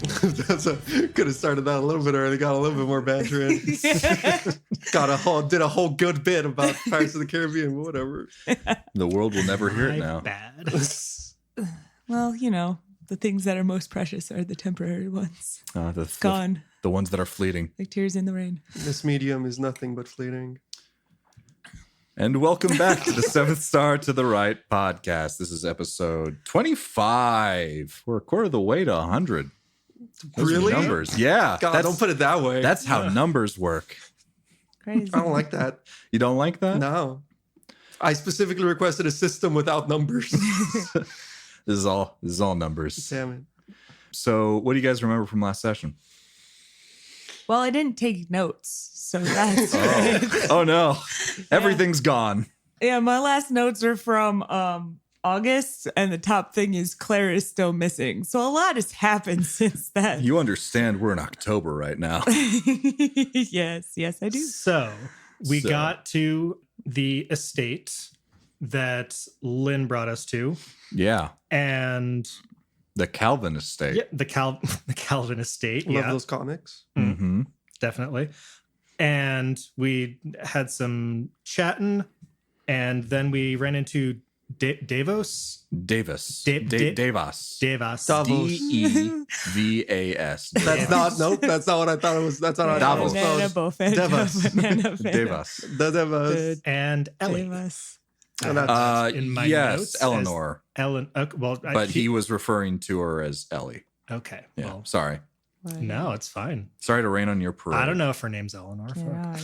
Could have started that a little bit early. Got a little bit more banter in. Did a whole good bit about Pirates of the Caribbean, but whatever. The world will never hear it My now. Bad. Well, the things that are most precious are the temporary ones. Gone. The ones that are fleeting. Like tears in the rain. This medium is nothing but fleeting. And welcome back to the 7th Star to the Right podcast. This is episode 25. We're a quarter of the way to 100. Those Really? are numbers. Yeah. God, don't put it that way. That's how numbers work. Crazy. I don't like that. You don't like that? No. I specifically requested a system without numbers. This is all numbers. Damn it. So what do you guys remember from last session? Well, I didn't take notes, so that's right. Oh no. Everything's gone. Yeah, my last notes are from August, and the top thing is Claire is still missing. So a lot has happened since then. You understand we're in October right now. Yes, I do. So we got to the estate that Lynn brought us to. Yeah. And The Calvin estate. yeah, the Calvin estate. Love Yeah, those comics. Mm-hmm. definitely. And we had some chatting, and then we ran into Davos. Davis. Davos. Davos. Davos. Devas. That's not what I thought it was. That's not how I thought it was Banana spelled. Buffet. Devas. Banana Buffet. Devas. The Devos. And Ellie. Devas. And that's- in my Yes, notes as Eleanor. Ellen. Okay, well, But he was referring to her as Ellie. Okay. Yeah. Well, Sorry. no, it's fine. Sorry to rain on your parade. I don't know if her name's Eleanor. Yeah.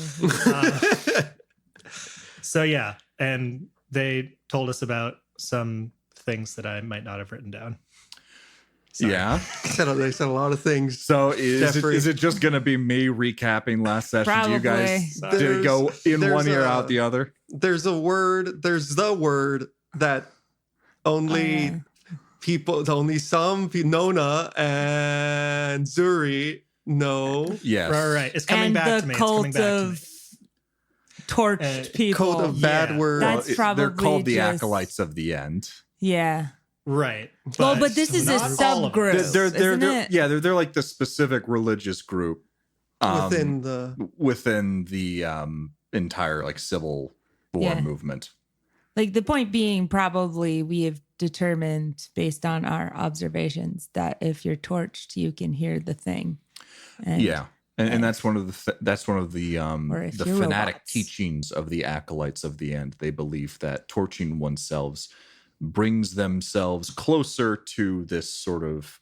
So yeah, and they told us about some things that I might not have written down. Sorry. Yeah. They said a lot of things. So is Jeffrey. it just going to be me recapping last session? Do you guys Probably. did it go in There's one ear, a- out the other? There's the word that only only some Nona and Zuri know. Yes. Right. It's coming And back the to me. It's coming cult back to me. of torched people. Code of bad Yeah. words. That's They're probably called the just- acolytes of the end. Yeah. Right. Well, but this is a not all of them. subgroup. They're isn't it? yeah, they're like the specific religious group within the entire like Civil War Yeah. movement. Like the point being, probably we have determined based on our observations that if you're torched, you can hear the thing. And Yeah. And that's one of the Or if the you're fanatic robots. teachings of the acolytes of the end. They believe that torching oneself brings themselves closer to this sort of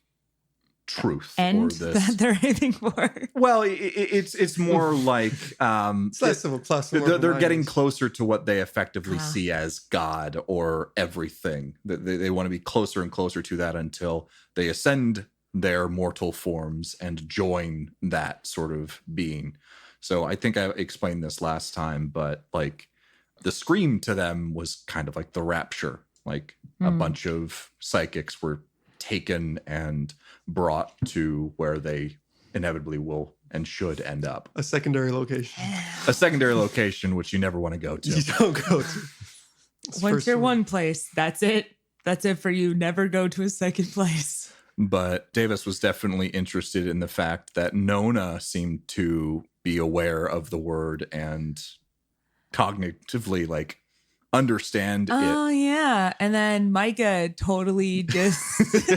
truth end or this. that they're aiming for. Well, it's more like it's less of a plus. and more of a they're getting minus. closer to what they effectively see as God or everything. They want to be closer and closer to that until they ascend their mortal forms and join that sort of being. So I think I explained this last time, but like the scream to them was kind of like the rapture. Like a bunch of psychics were taken and brought to where they inevitably will and should end up. A secondary location. A secondary location which you never want to go to. You don't go to. It's Once first you're one. one place, that's it. That's it for you. Never go to a second place. But Davis was definitely interested in the fact that Nona seemed to be aware of the word and cognitively like understand Oh, yeah. And then Micah totally just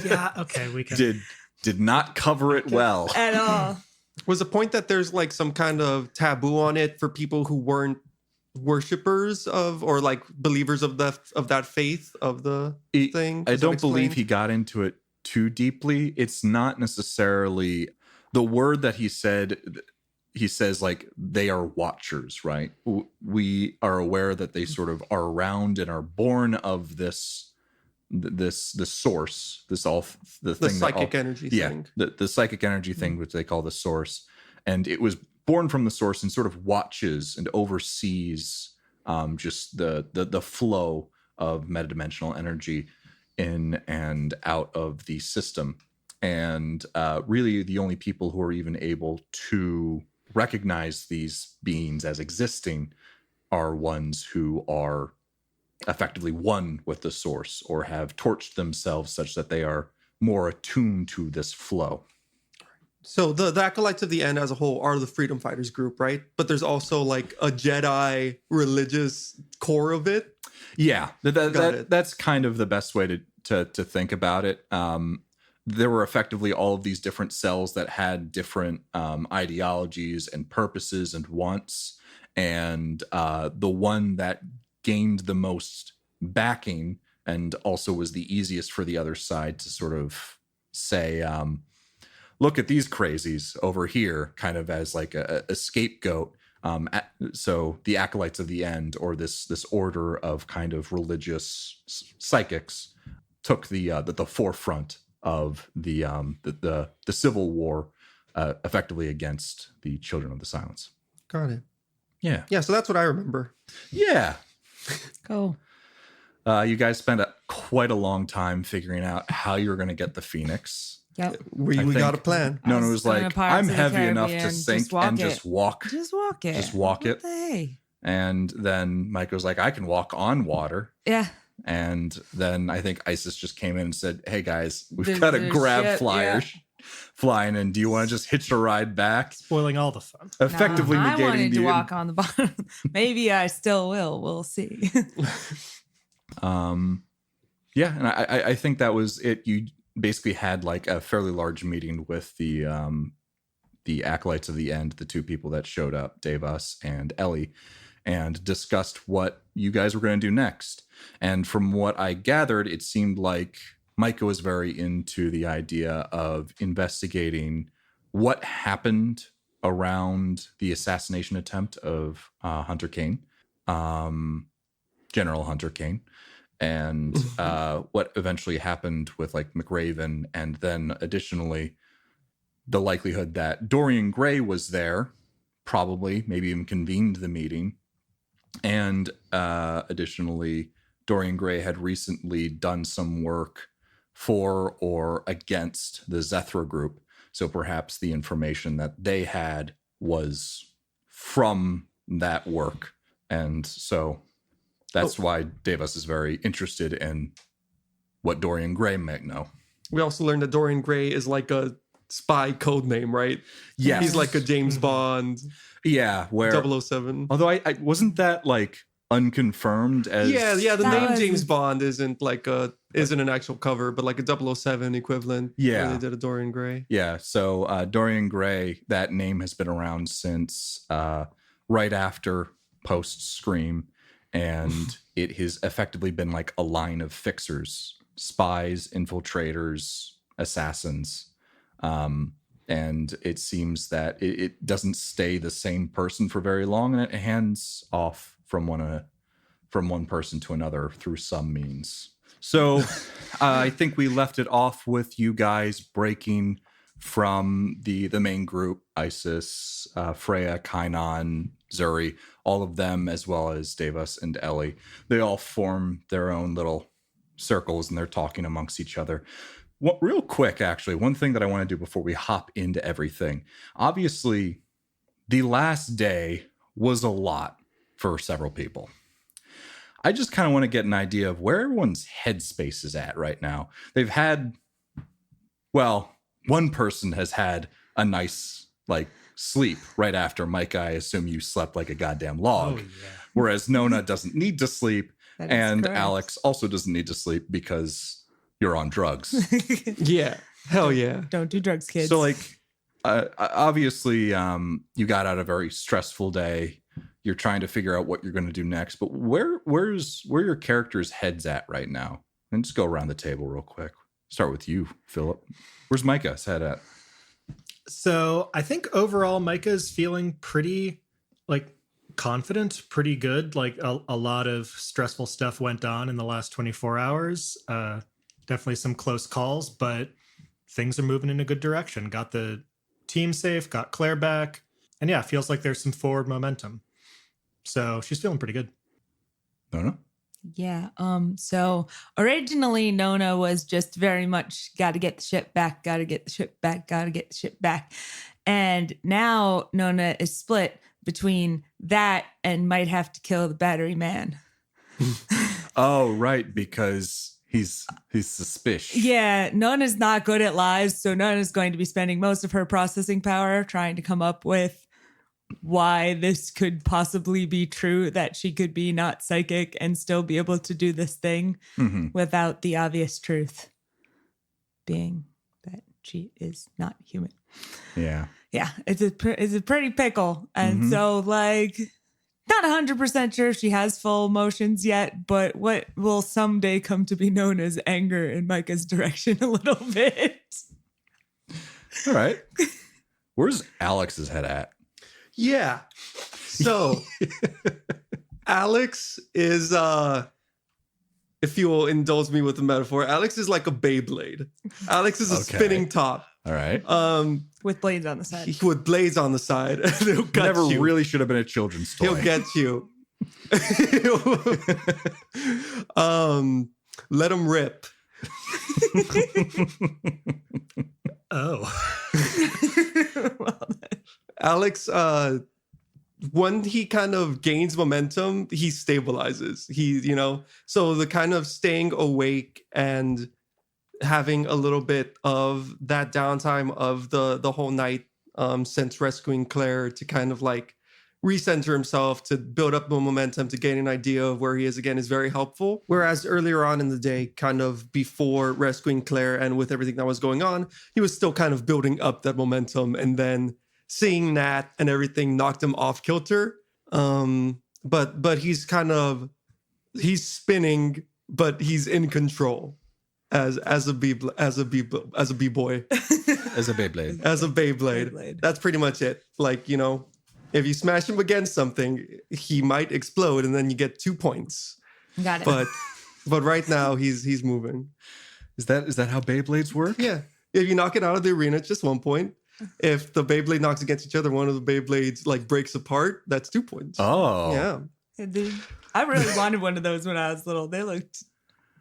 Yeah. Okay. We can. it. Did not cover it well. at all. Was the point that there's like some kind of taboo on it for people who weren't worshippers of or like believers of that faith of the thing? I Was that don't believe explained? he got into it too deeply. It's not necessarily the word that he said. He says like they are watchers, right? We are aware that they sort of are around and are born of this source, the the thing psychic that energy yeah, thing. the psychic energy thing, which they call the source, and it was born from the source and sort of watches and oversees just the flow of metadimensional energy in and out of the system, and really the only people who are even able to recognize these beings as existing are ones who are effectively one with the source or have torched themselves such that they are more attuned to this flow. So the Acolytes of the End as a whole are the Freedom Fighters group, right? But there's also like a Jedi religious core of it. Yeah, Got it. that's kind of the best way to think about it. There were effectively all of these different cells that had different ideologies and purposes and wants, and the one that gained the most backing and also was the easiest for the other side to sort of say, look at these crazies over here, kind of as like a scapegoat. So the Acolytes of the End, or this order of kind of religious psychics, took the forefront of the civil war, effectively against the Children of the Silence. Got it. Yeah, Yeah, so that's what I remember. yeah. Go. You guys spent quite a long time figuring out how you're going to get the Phoenix. Yep. We think- got a plan. Nona Us was going like, to Pirates I'm of the heavy enough to Caribbean, sink just walk and it. just walk. Just walk it. Just walk What it. the hey? And then Micah was like, I can walk on water. Yeah. And then I think Isis just came in and said, hey guys, we've There's got a a grab ship, flyer flying in. Do you want to just hitch a ride back? Spoiling all the fun. Effectively I negating wanted to the walk on the bottom. Maybe I still will. We'll see. Yeah, and I think that was it. You basically had like a fairly large meeting with the Acolytes of the End, the two people that showed up, Davos and Ellie, and discussed what you guys were going to do next. And from what I gathered, it seemed like Micah was very into the idea of investigating what happened around the assassination attempt of Hunter Kane, General Hunter Kane, and what eventually happened with like McRaven, and then additionally the likelihood that Dorian Gray was there, probably maybe even convened the meeting, and additionally Dorian Gray had recently done some work for or against the Zethra group, so perhaps the information that they had was from that work. And so that's why Davos is very interested in what Dorian Gray might know. We also learned that Dorian Gray is like a spy code name, right? Yes. He's like a James Bond Yeah, where 007. although I wasn't that like unconfirmed as Yeah, the That name was- James Bond isn't an actual cover, but like a 007 equivalent. Yeah. where they did a Dorian Gray. Yeah, so Dorian Gray, that name has been around since right after post Scream, and it has effectively been like a line of fixers, spies, infiltrators, assassins. And it seems that it doesn't stay the same person for very long, and it hands off from one person to another through some means. So I think we left it off with you guys breaking from the main group, Isis, Freya, Kainan, Zuri, all of them, as well as Davos and Ellie. They all form their own little circles, and they're talking amongst each other. Real quick, actually, one thing that I want to do before we hop into everything. Obviously, the last day was a lot for several people. I just kind of want to get an idea of where everyone's headspace is at right now. They've had, well, one person has had a nice, like, sleep right after. Micah, I assume you slept like a goddamn log. Oh, yeah. Whereas Nona doesn't need to sleep, That is and correct. Alex also doesn't need to sleep because you're on drugs. Yeah, hell yeah. Don't do drugs, kids. So, like, obviously, you got out a very stressful day. You're trying to figure out what you're going to do next. But where your character's heads at right now? And just go around the table real quick. Start with you, Philip. Where's Micah's head at? So I think overall Micah's feeling pretty like confident, pretty good. Like a lot of stressful stuff went on in the last 24 hours. Definitely some close calls, but things are moving in a good direction. Got the team safe, got Claire back. And yeah, feels like there's some forward momentum. So she's feeling pretty good. Nona? Yeah. So originally Nona was just very much got to get the ship back, got to get the ship back, got to get the ship back. And now Nona is split between that and might have to kill the battery man. Oh, right, because He's suspicious. Yeah, Nona's not good at lies, so Nona's going to be spending most of her processing power trying to come up with why this could possibly be true, that she could be not psychic and still be able to do this thing without the obvious truth being that she is not human. Yeah. Yeah, it's a pretty pickle. And so, like, not 100% sure she has full emotions yet, but what will someday come to be known as anger in Micah's direction a little bit. All right. Where's Alex's head at? Yeah. So Alex is if you will indulge me with the metaphor, Alex is like a Beyblade. Alex is a spinning top. All right. With blades on the side. With blades on the side. He'll gut Never you. really should have been a children's toy. He'll get you. Let him rip. Oh. Alex, when he kind of gains momentum, he stabilizes. So the kind of staying awake and having a little bit of that downtime of the whole night since rescuing Claire to kind of like recenter himself, to build up the momentum, to gain an idea of where he is again is very helpful. Whereas earlier on in the day, kind of before rescuing Claire and with everything that was going on, he was still kind of building up that momentum, and then seeing that and everything knocked him off kilter. But he's spinning, but he's in control as a b-boy. As a Beyblade. As a Beyblade. That's pretty much it. Like, if you smash him against something, he might explode, and then you get 2 points. Got it. But right now he's moving. Is that how Beyblades work? Yeah. If you knock it out of the arena, it's just 1 point. If the Beyblade knocks against each other, one of the Beyblades like breaks apart, that's 2 points. Oh. Yeah. Dude, I really wanted one of those when I was little. They looked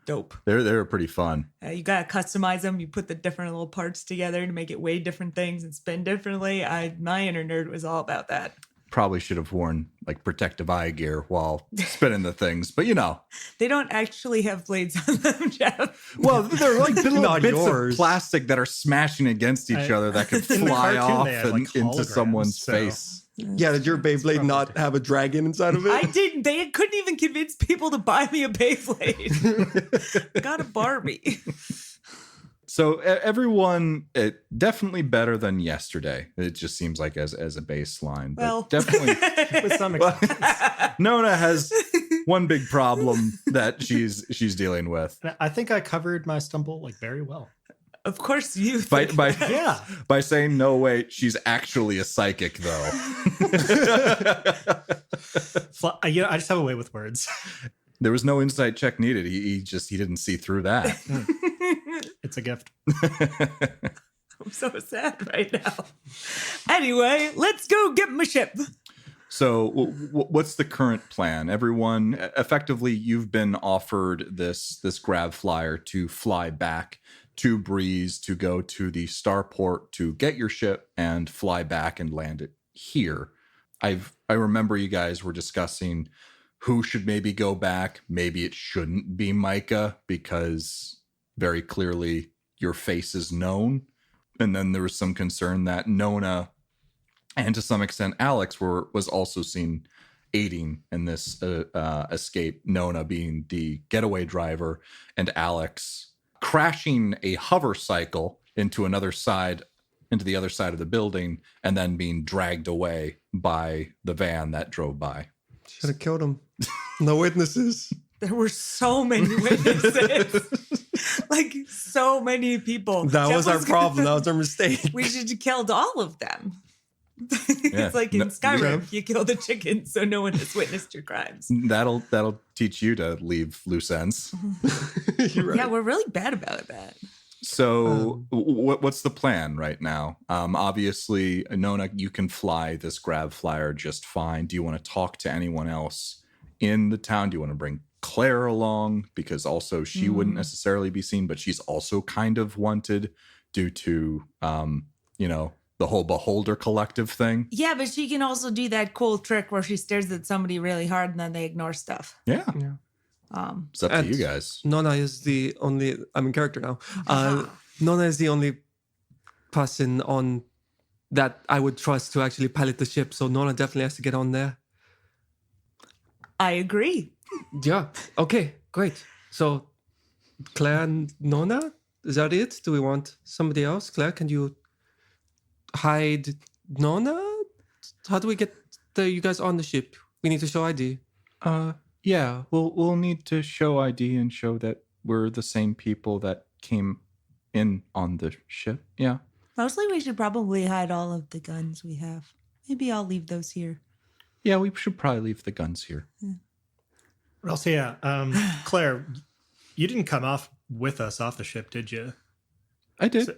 dope. They were pretty fun. You got to customize them. You put the different little parts together to make it weigh different things and spin differently. My inner nerd was all about that. Probably should have worn like protective eye gear while spinning the things, but They don't actually have blades on them, Jeff. Well, they're like little Not bits yours. of plastic that are smashing against each other that could In the fly cartoon, off they had, and like, into holograms, someone's so- face. Yeah, did your Beyblade not have a dragon inside of it? I didn't. They couldn't even convince people to buy me a Beyblade. I got a Barbie. So everyone, definitely better than yesterday. It just seems like as a baseline, but Well, definitely. With some extent. Nona has one big problem that she's dealing with. I think I covered my stumble like very well. Of course, you. By Yeah. by saying no, wait, she's actually a psychic though. I just have a way with words. There was no insight check needed. He didn't see through that. It's a gift. I'm so sad right now. Anyway, let's go get my ship. So what's the current plan? Everyone, effectively, you've been offered this grav flyer to fly back to Brees, to go to the starport to get your ship and fly back and land it here. I remember you guys were discussing who should maybe go back. Maybe it shouldn't be Micah because very clearly your face is known. And then there was some concern that Nona and to some extent Alex was also seen aiding in this escape, Nona being the getaway driver and Alex crashing a hover cycle into the other side of the building and then being dragged away by the van that drove by. Should have killed him. No witnesses. There were so many witnesses. Like, so many people. That was our problem. That was our mistake. We should have killed all of them. Yeah. It's like in No- Skyrim, you kill the chickens so no one has witnessed your crimes. That'll teach you to leave loose ends. You're right. Yeah, we're really bad about that. So what's the plan right now? Obviously, Nona, you can fly this grav flyer just fine. Do you want to talk to anyone else in the town? Do you want to bring Claire along? Because also she wouldn't necessarily be seen, but she's also kind of wanted due to, the whole Beholder Collective thing. Yeah, but she can also do that cool trick where she stares at somebody really hard and then they ignore stuff. Yeah. It's up to And you guys. Nona is the only. I'm in character now. Nona is the only person on that I would trust to actually pilot the ship. So Nona definitely has to get on there. I agree. Yeah. Okay. Great. So Claire and Nona, is that it? Do we want somebody else? Claire, can you hide Nona? How do we get you guys on the ship? We need to show ID. Yeah, we'll need to show ID and show that we're the same people that came in on the ship. Yeah. Mostly we should probably hide all of the guns we have. Maybe I'll leave those here. Yeah, we should probably leave the guns here. Also, yeah, Claire, you didn't come off with us off the ship, did you? I did. So,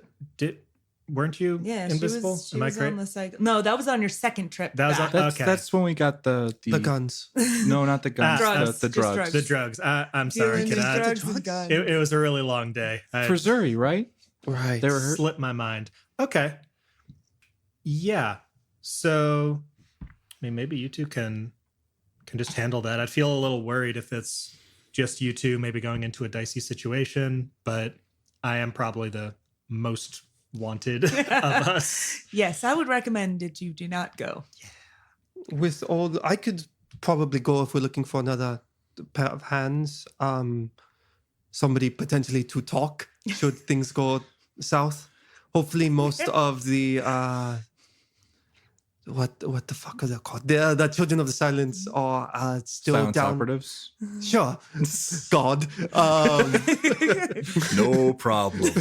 weren't you invisible? She Am I was on correct? the cycle. No, that was on your second trip. That was back. on- That's when we got the guns. No, not the guns. Drugs. The Just drugs. drugs. The drugs. I'm sorry, Humans, kid. drugs, and guns. It was a really long day. I For Zuri, right? Right. They were hurt. slipped my mind. Okay. Yeah. So, I mean, maybe you two can just handle that. I'd feel a little worried if it's just you two maybe going into a dicey situation, but I am probably the most wanted of us. Yes, I would recommend that you do not go. With all, I could probably go if we're looking for another pair of hands. Somebody potentially to talk should things go south. Hopefully, most of the what the fuck are they called? The Children of the Silence are still Silence down. operatives. Sure, God. No problem.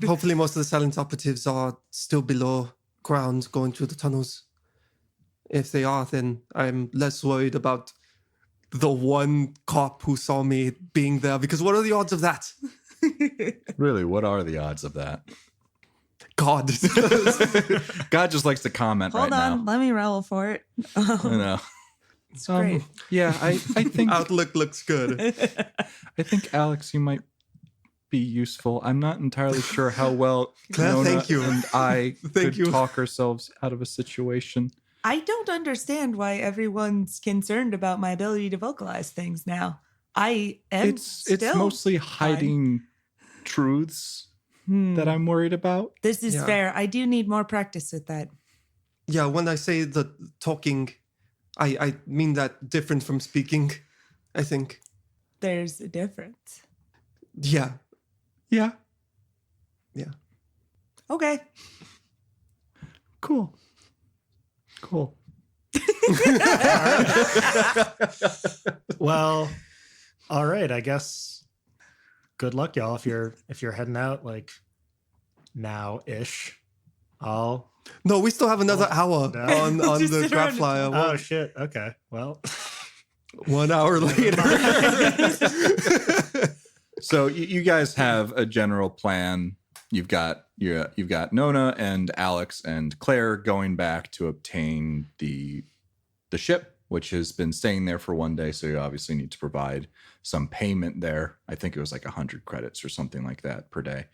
Hopefully, most of the silence operatives are still below ground, going through the tunnels. If they are, then I'm less worried about the one cop who saw me being there. Because what are the odds of that? Really, what are the odds of that? God. God just likes to comment Hold right on, now. let me roll for it. You know. It's great. Yeah, I think Outlook looks good. I think Alex, you might be useful. I'm not entirely sure how well Claire, Nona thank you. and I Thank could you. talk ourselves out of a situation. I don't understand why everyone's concerned about my ability to vocalize things now. I am It's still mostly fine. hiding truths that I'm worried about. This is Yeah. fair. I do need more practice with that. Yeah, when I say the talking, I mean that different from speaking, I think. There's a difference. Yeah. Yeah. Okay. Cool. Well, all right. I guess good luck, y'all. If you're heading out like now-ish, I'll. No, we still have another hour No. on Just the sit grab around flyer. Oh shit. Okay. Well. 1 hour later. So you guys have a general plan. You've got Nona and Alex and Claire going back to obtain the ship, which has been staying there for 1 day. So you obviously need to provide some payment there. I think it was like 100 credits or something like that per day.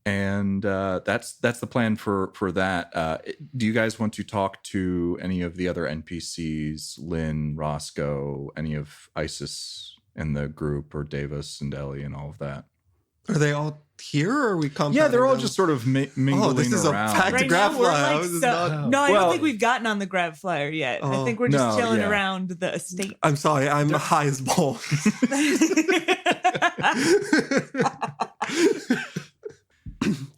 And that's the plan for that. Do you guys want to talk to any of the other NPCs, Lynn, Roscoe, any of ISIS in the group, or Davis and Ellie and all of that? Are they all here or are we compounding Yeah, they're all them? just sort of mingling Oh, this is a around. packed Right grab now, we're flyer. like This is so- not- No, I Well- don't think we've gotten on the grab flyer yet. I Oh. think we're just No, chilling yeah. around the estate. I'm sorry, I'm high as balls.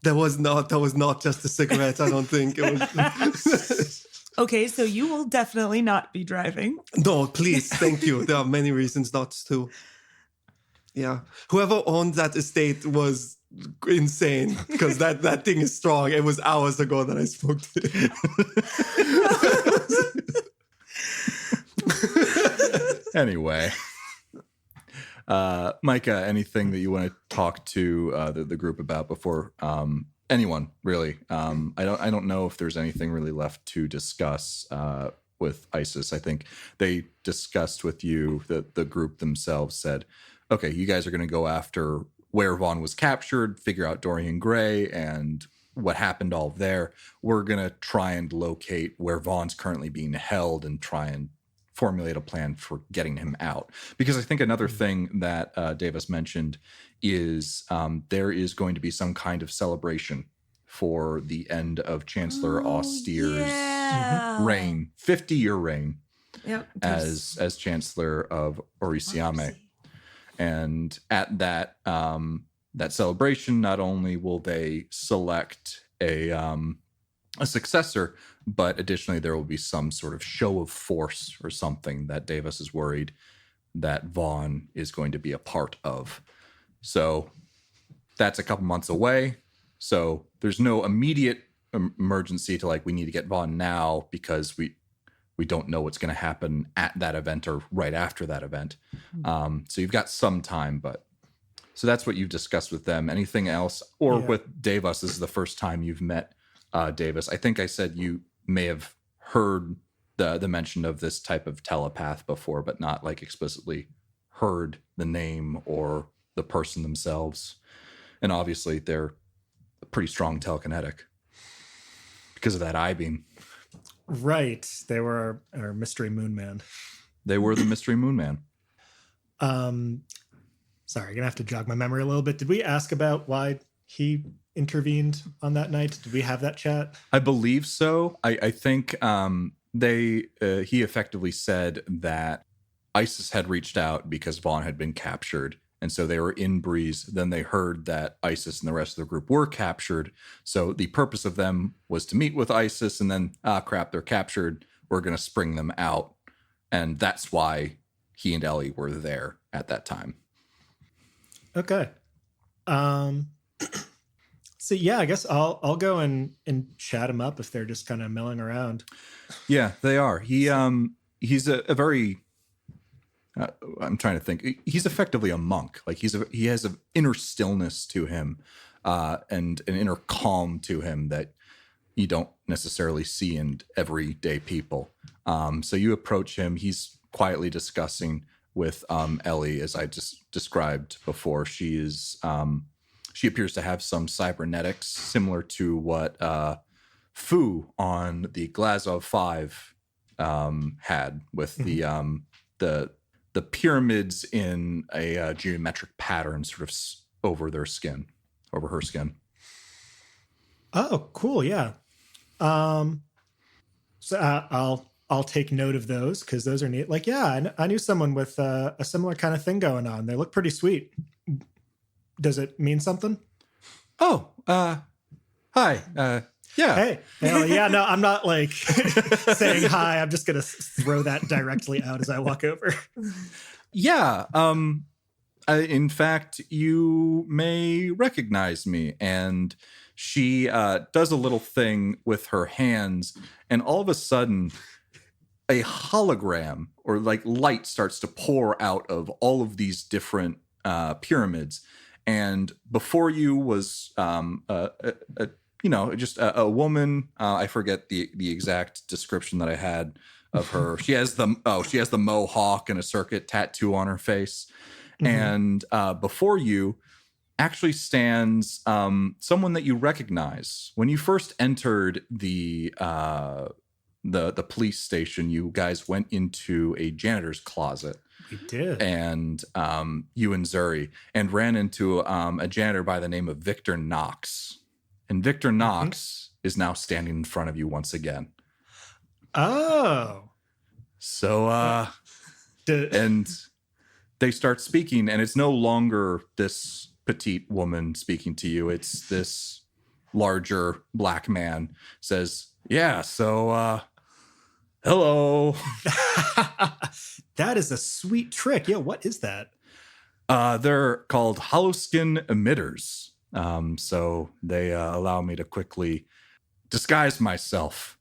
That was not just a cigarette, I don't think. It was Okay, so you will definitely not be driving. No, please, thank you. There are many reasons not to. Yeah. Whoever owned that estate was insane because that thing is strong. It was hours ago that I spoke to it. Anyway, Micah, anything that you want to talk to the group about before anyone really? I don't know if there's anything really left to discuss with ISIS. I think they discussed with you that the group themselves said, okay, you guys are going to go after where Vaughn was captured, figure out Dorian Gray and what happened all there. We're going to try and locate where Vaughn's currently being held and try and formulate a plan for getting him out. Because I think another thing that Davis mentioned is there is going to be some kind of celebration for the end of Chancellor Austere's reign, 50-year reign, as Chancellor of Orisiame. And at that that celebration, not only will they select a successor, but additionally there will be some sort of show of force or something that Davis is worried that Vaughn is going to be a part of. So that's a couple months away. So there's no immediate emergency to like, we need to get Vaughn now because we don't know what's going to happen at that event or right after that event. So you've got some time, but so that's what you've discussed with them. Anything else? Or with Davis, this is the first time you've met Davis. I think I said you may have heard the mention of this type of telepath before, but not like explicitly heard the name or the person themselves. And obviously they're pretty strong telekinetic because of that I-beam. Right. They were our mystery moon man. They were the mystery moon man. Sorry, gonna have to jog my memory a little bit. Did we ask about why he intervened on that night? Did we have that chat? I believe so. I think he effectively said that ISIS had reached out because Vaughn had been captured. And so they were in Brees. Then they heard that ISIS and the rest of the group were captured. So the purpose of them was to meet with ISIS and then, crap, they're captured. We're going to spring them out. And that's why he and Ellie were there at that time. Okay. So yeah, I guess I'll go and chat him up if they're just kind of milling around. Yeah, they are. He's a very... I'm trying to think. He's effectively a monk. Like he has an inner stillness to him, and an inner calm to him that you don't necessarily see in everyday people. So you approach him. He's quietly discussing with Ellie, as I just described before. She appears to have some cybernetics similar to what Fu on the Glazov 5 had with the pyramids in a geometric pattern sort of over her skin. Oh, cool. Yeah. So I'll take note of those because those are neat. Like, yeah, I knew someone with a similar kind of thing going on. They look pretty sweet. Does it mean something? Oh, hi. Yeah. Hey, yeah, no, I'm not like saying hi. I'm just going to throw that directly out as I walk over. Yeah. In fact, you may recognize me. And she does a little thing with her hands. And all of a sudden, a hologram or like light starts to pour out of all of these different pyramids. And before you was just a woman. I forget the exact description that I had of her. She has the mohawk and a circuit tattoo on her face. Mm-hmm. And before you actually stands someone that you recognize. When you first entered the police station, you guys went into a janitor's closet. We did. And you and Zuri, and ran into a janitor by the name of Victor Knox. And Victor Knox is now standing in front of you once again. Oh. So, and they start speaking, and it's no longer this petite woman speaking to you. It's this larger black man says, yeah, so, hello. That is a sweet trick. Yeah, what is that? They're called holoskin emitters. So they allow me to quickly disguise myself.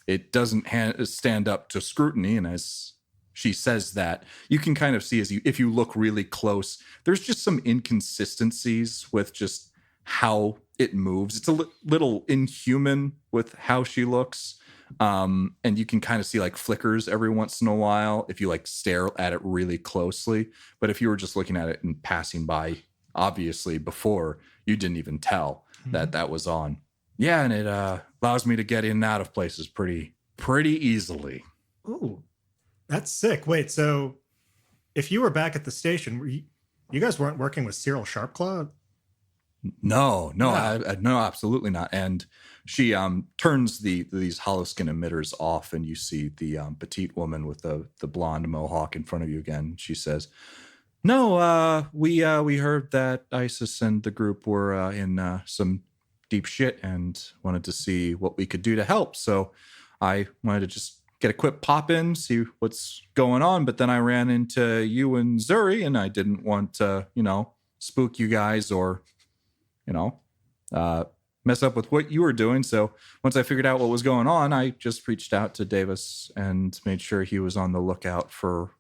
It doesn't stand up to scrutiny, and as she says that, you can kind of see if you look really close, there's just some inconsistencies with just how it moves. It's a little inhuman with how she looks. And you can kind of see like flickers every once in a while if you like stare at it really closely. But if you were just looking at it and passing by, obviously before, you didn't even tell that was on. Yeah, and it allows me to get in and out of places pretty easily. Ooh. That's sick. Wait, so if you were back at the station, you guys weren't working with Cyril Sharpclaw? No, Wow. no, absolutely not. And she turns these holoskin emitters off, and you see the petite woman with the blonde mohawk in front of you again. She says, "No, we heard that ISIS and the group were in some deep shit and wanted to see what we could do to help. So I wanted to just get a quick pop in, see what's going on. But then I ran into you and Zuri, and I didn't want to, spook you guys or." Mess up with what you were doing. So once I figured out what was going on, I just reached out to Davis and made sure he was on the lookout for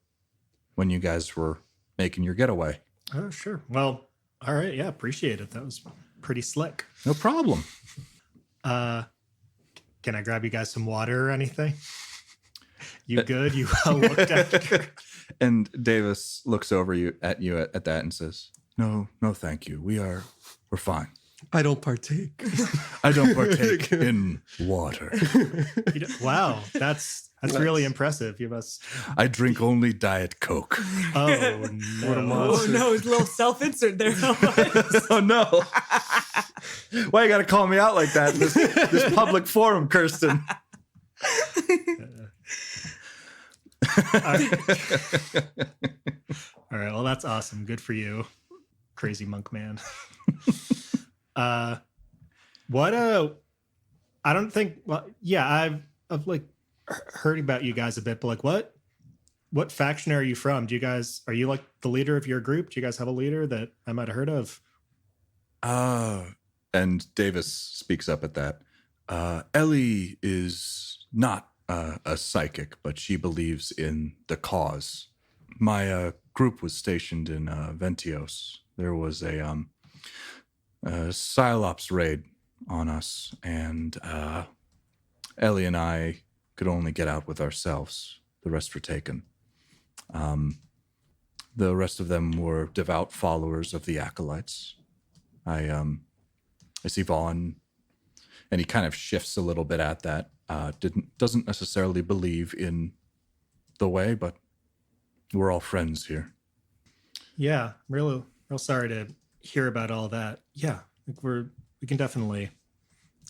when you guys were making your getaway. Oh, sure. Well, all right. Yeah, appreciate it. That was pretty slick. No problem. Can I grab you guys some water or anything? You good? You well looked after? And Davis looks over at you at that and says, No, thank you. We're fine. I don't partake. I don't partake in water. Wow, that's really impressive. You must. I drink only Diet Coke. Oh What a no! monster. Oh no, his little self-insert there. Oh no! Why you got to call me out like that? This public forum, Kirsten. All right. Well, that's awesome. Good for you, crazy monk man. I don't think. Well, yeah, I've like heard about you guys a bit, but like, what faction are you from? Are you like the leader of your group? Do you guys have a leader that I might have heard of? And Davis speaks up at that. Ellie is not a psychic, but she believes in the cause. My group was stationed in Ventios. There was a Psylops raid on us, and Ellie and I could only get out with ourselves. The rest were taken. The rest of them were devout followers of the acolytes. I see Vaughn, and he kind of shifts a little bit at that. Doesn't necessarily believe in the way, but we're all friends here. Yeah, real sorry to hear about all that. Yeah, like we can definitely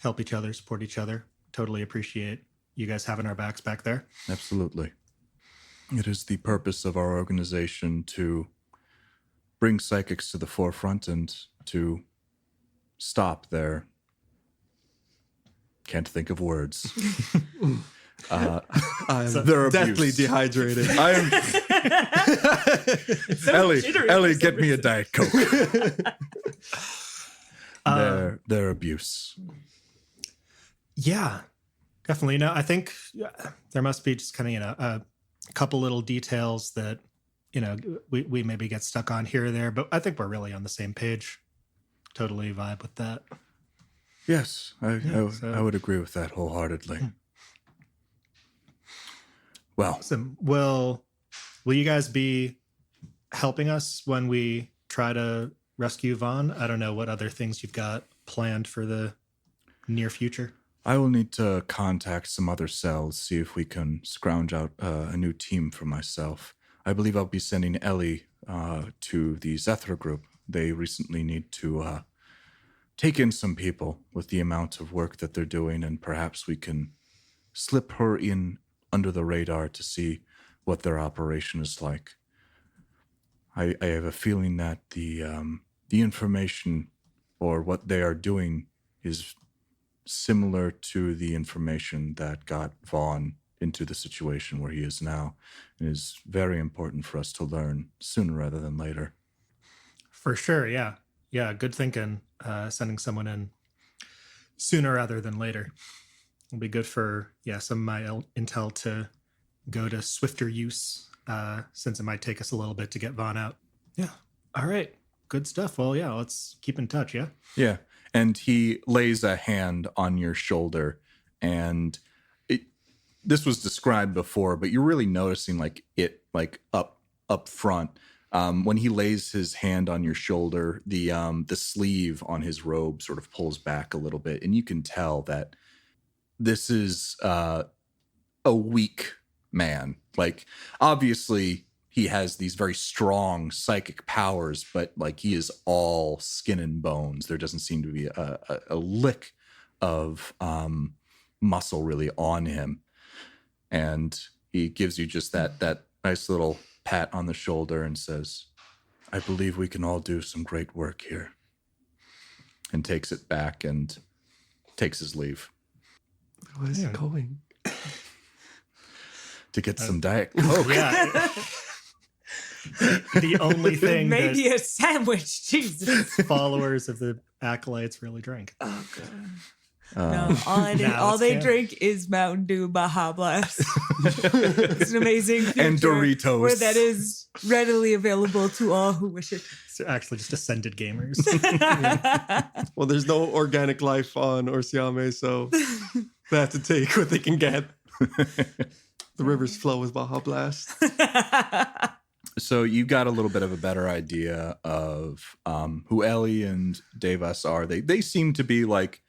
help each other, support each other. Totally appreciate you guys having our backs back there. Absolutely. It is the purpose of our organization to bring psychics to the forefront and to stop their... Can't think of words. I'm Their deathly abuse. dehydrated. I am... Ellie, get me a Diet Coke. Their abuse. Yeah, definitely. No, I think there must be just kind of, a couple little details that, we maybe get stuck on here or there, but I think we're really on the same page. Totally vibe with that. Yes, I so- would agree with that wholeheartedly. Well, Awesome. Will you guys be helping us when we try to rescue Vaughn? I don't know what other things you've got planned for the near future. I will need to contact some other cells, see if we can scrounge out a new team for myself. I believe I'll be sending Ellie to the Zethra group. They recently need to take in some people with the amount of work that they're doing, and perhaps we can slip her in under the radar to see what their operation is like. I have a feeling that the information or what they are doing is similar to the information that got Vaughn into the situation where he is now. It is very important for us to learn sooner rather than later. For sure. Yeah. Yeah. Good thinking. Sending someone in sooner rather than later will be good for, some of my intel to go to swifter use, since it might take us a little bit to get Vaughn out. Yeah. All right. Good stuff. Well, yeah, let's keep in touch. Yeah. Yeah. And he lays a hand on your shoulder, and this was described before, but you're really noticing it up front. When he lays his hand on your shoulder, the sleeve on his robe sort of pulls back a little bit, and you can tell that this is a weak man. Like, obviously, he has these very strong psychic powers, but like he is all skin and bones. There doesn't seem to be a lick of muscle really on him. And he gives you just that nice little pat on the shoulder and says, I believe we can all do some great work here. And takes it back and takes his leave. Where is he going? To get some Diet Coke. Yeah. The only thing Maybe that a sandwich. Jesus. followers of the acolytes really drink. Oh god. No, now all it's they canon. drink is Mountain Dew Baja Blast. It's an amazing future And Doritos. where that is readily available to all who wish it. It's actually just ascended gamers. Well, there's no organic life on Orsiame, so they have to take what they can get. The rivers flow with Baja Blast. So you got a little bit of a better idea of who Ellie and Davis are. They seem to be like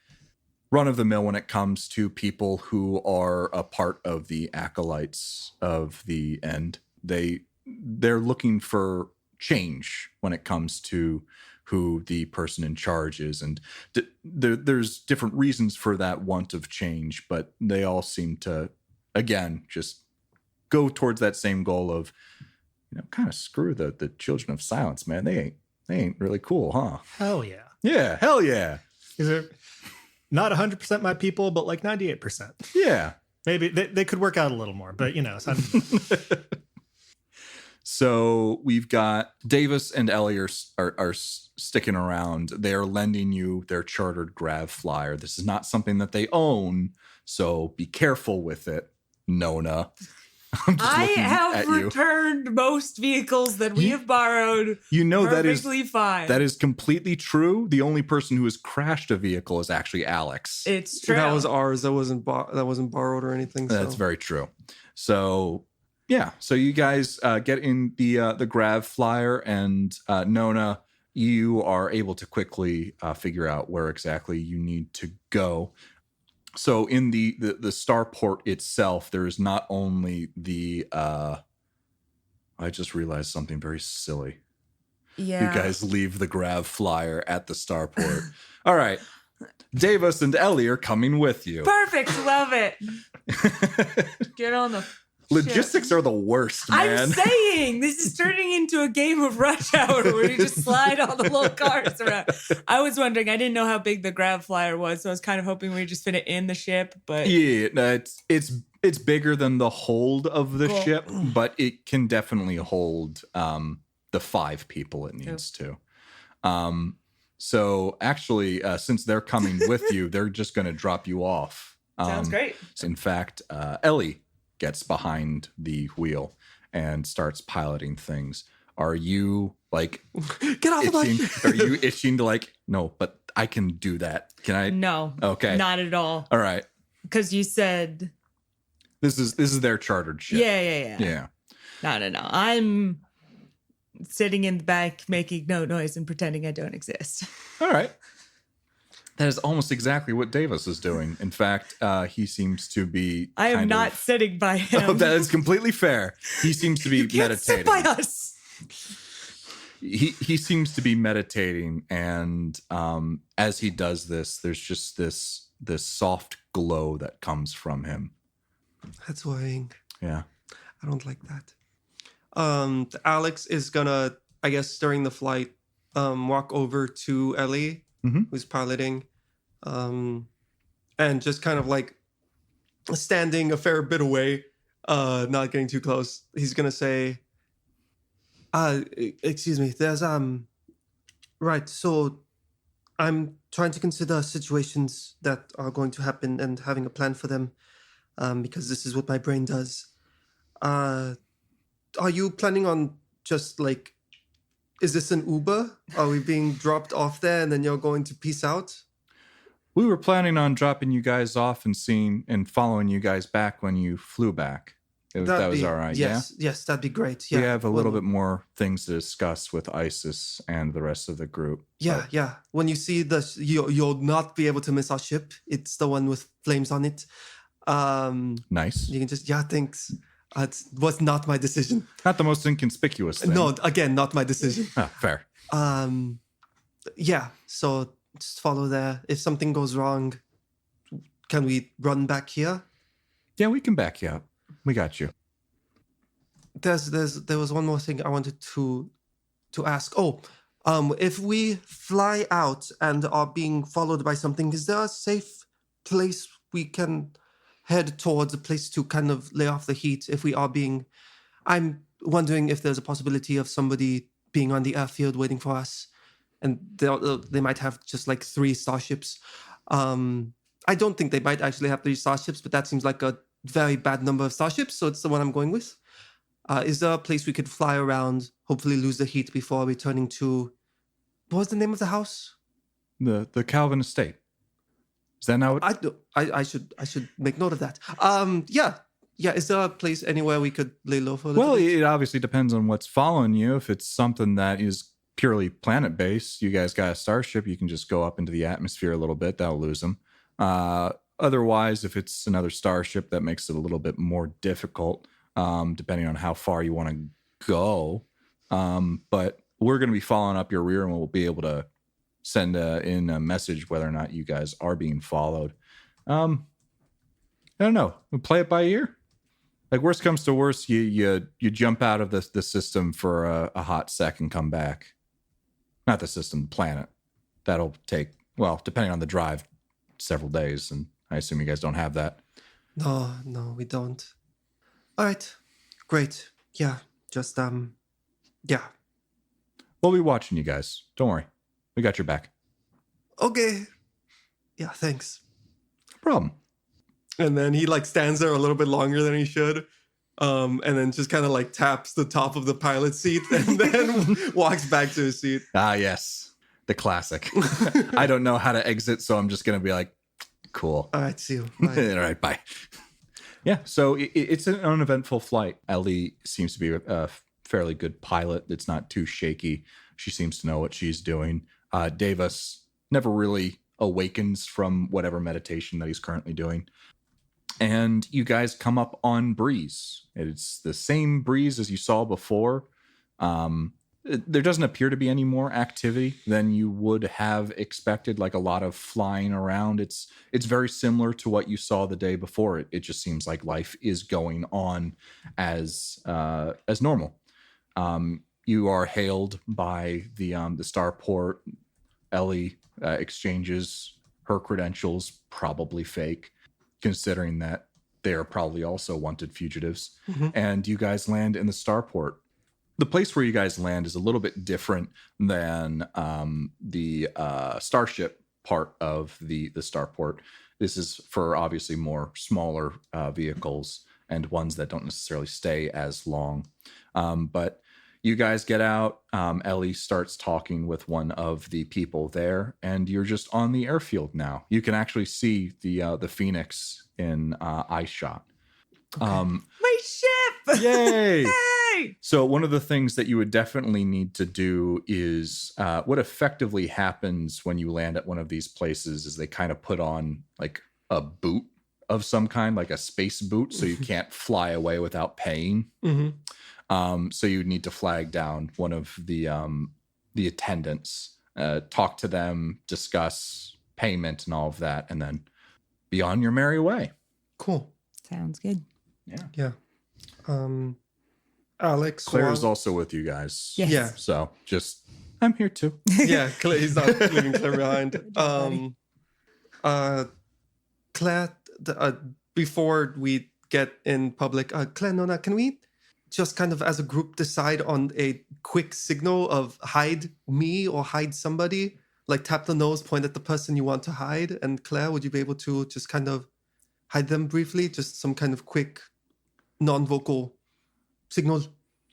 run of the mill when it comes to people who are a part of the acolytes of the end. They're looking for change when it comes to who the person in charge is, and there's different reasons for that want of change, but they all seem to, again, just go towards that same goal of, kind of screw the children of silence, man. They ain't really cool, huh? Hell yeah. Yeah, hell yeah. These are not 100% my people, but like 98%. Yeah. Maybe they could work out a little more, but it's not. So we've got Davis and Ellie are sticking around. They're lending you their chartered grav flyer. This is not something that they own, so be careful with it, Nona. I have returned most vehicles that we have borrowed. Perfectly fine. That is completely true. The only person who has crashed a vehicle is actually Alix. It's true. That was ours. That wasn't borrowed or anything. That's very true. So yeah, so you guys get in the grav flyer, and Nona, you are able to quickly figure out where exactly you need to go. So in the starport itself, there is not only the I just realized something very silly. Yeah. You guys leave the grav flyer at the starport. All right. Davis and Ellie are coming with you. Perfect. Love it. Get on the Logistics are the worst, man. I'm saying this is turning into a game of Rush Hour where you just slide all the little cars around. I was wondering, I didn't know how big the grab flyer was, so I was kind of hoping we just fit it in the ship. But yeah, no, it's bigger than the hold of the ship, but it can definitely hold the 5 people it needs to. So actually, since they're coming with you, they're just going to drop you off. Sounds great. In fact, Ellie gets behind the wheel and starts piloting things. Are you like get off itching? of Are you itching to like, no, but I can do that. Can I? No. Okay. Not at all. All right. Because you said this is their chartered ship. Yeah. No. I'm sitting in the back making no noise and pretending I don't exist. All right. That is almost exactly what Davis is doing. In fact, he seems to be. I am not sitting by him. Oh, that is completely fair. He seems to be meditating. Sit by us. He seems to be meditating, and as he does this, there's just this soft glow that comes from him. That's worrying. Yeah, I don't like that. Alix is gonna, I guess, during the flight, walk over to Ellie, who's piloting, and just kind of like standing a fair bit away, not getting too close. He's gonna say, excuse me, there's right, so I'm trying to consider situations that are going to happen and having a plan for them, because this is what my brain does. Are you planning on just like, is this an Uber? Are we being dropped off there and then you're going to peace out? we were planning on dropping you guys off and seeing and following you guys back when you flew back. That was all right. Yes, that'd be great. Yeah, we have a little bit more things to discuss with Isis and the rest of the group. Yeah. When you see this, you'll not be able to miss our ship. It's the one with flames on it. Nice. You can just thanks. It was not my decision. Not the most inconspicuous thing. No, again, not my decision. Ah, fair. Yeah, so just follow there. If something goes wrong, can we run back here? Yeah, we can back you up. We got you. There was one more thing I wanted to ask. If we fly out and are being followed by something, is there a safe place we can head towards, a place to kind of lay off the heat if we are being... I'm wondering if there's a possibility of somebody being on the airfield waiting for us, and they might have just like 3 starships. I don't think they might actually have 3 starships, but that seems like a very bad number of starships, so it's the one I'm going with. Is there a place we could fly around, hopefully lose the heat before returning to... What was the name of the house? The Calvin Estate. Is that now? I should make note of that. Yeah. Is there a place anywhere we could lay low for a little Well, bit? it obviously depends on what's following you. If it's something that is purely planet-based, you guys got a starship, you can just go up into the atmosphere a little bit. That'll lose them. Otherwise, if it's another starship, that makes it a little bit more difficult, depending on how far you want to go. But we're going to be following up your rear, and we'll be able to send in a message whether or not you guys are being followed. I don't know. We'll play it by ear. Like, worst comes to worst, you jump out of the system for a hot sec and come back. Not the system, the planet. That'll take, well, depending on the drive, several days, and I assume you guys don't have that. No, we don't. All right, great. Yeah, just yeah. We'll be watching you guys. Don't worry. We got your back. Okay. Yeah, thanks. No problem. And then he like stands there a little bit longer than he should. And then just kind of like taps the top of the pilot seat and then walks back to his seat. Ah, yes. The classic. I don't know how to exit, so I'm just going to be like, cool. All right, see you. Bye. All right, bye. Yeah, so it's an uneventful flight. Ellie seems to be a fairly good pilot. It's not too shaky. She seems to know what she's doing. Davis never really awakens from whatever meditation that he's currently doing. And you guys come up on Brees. It's the same Brees as you saw before. There doesn't appear to be any more activity than you would have expected, like a lot of flying around. It's very similar to what you saw the day before. It just seems like life is going on as normal. You are hailed by the starport. Ellie exchanges her credentials, probably fake, considering that they are probably also wanted fugitives. Mm-hmm. And you guys land in the starport. The place where you guys land is a little bit different than the starship part of the starport. This is for obviously more smaller vehicles and ones that don't necessarily stay as long. But you guys get out. Ellie starts talking with one of the people there, and you're just on the airfield now. You can actually see the Phoenix in eye shot. Okay. My ship! Yay! Hey! So one of the things that you would definitely need to do is what effectively happens when you land at one of these places is they kind of put on like a boot of some kind, like a space boot, so you can't fly away without paying. Mm-hmm. So you need to flag down one of the attendants, talk to them, discuss payment and all of that, and then be on your merry way. Cool. Sounds good. Yeah. Alex. Claire's also with you guys. Yes. Yeah. So just, I'm here too. Yeah, he's not leaving Claire behind. Claire, before we get in public, Claire, Nona, can we just kind of as a group decide on a quick signal of hide me or hide somebody? Like tap the nose, point at the person you want to hide. And Claire, would you be able to just kind of hide them briefly? Just some kind of quick, non-vocal signal.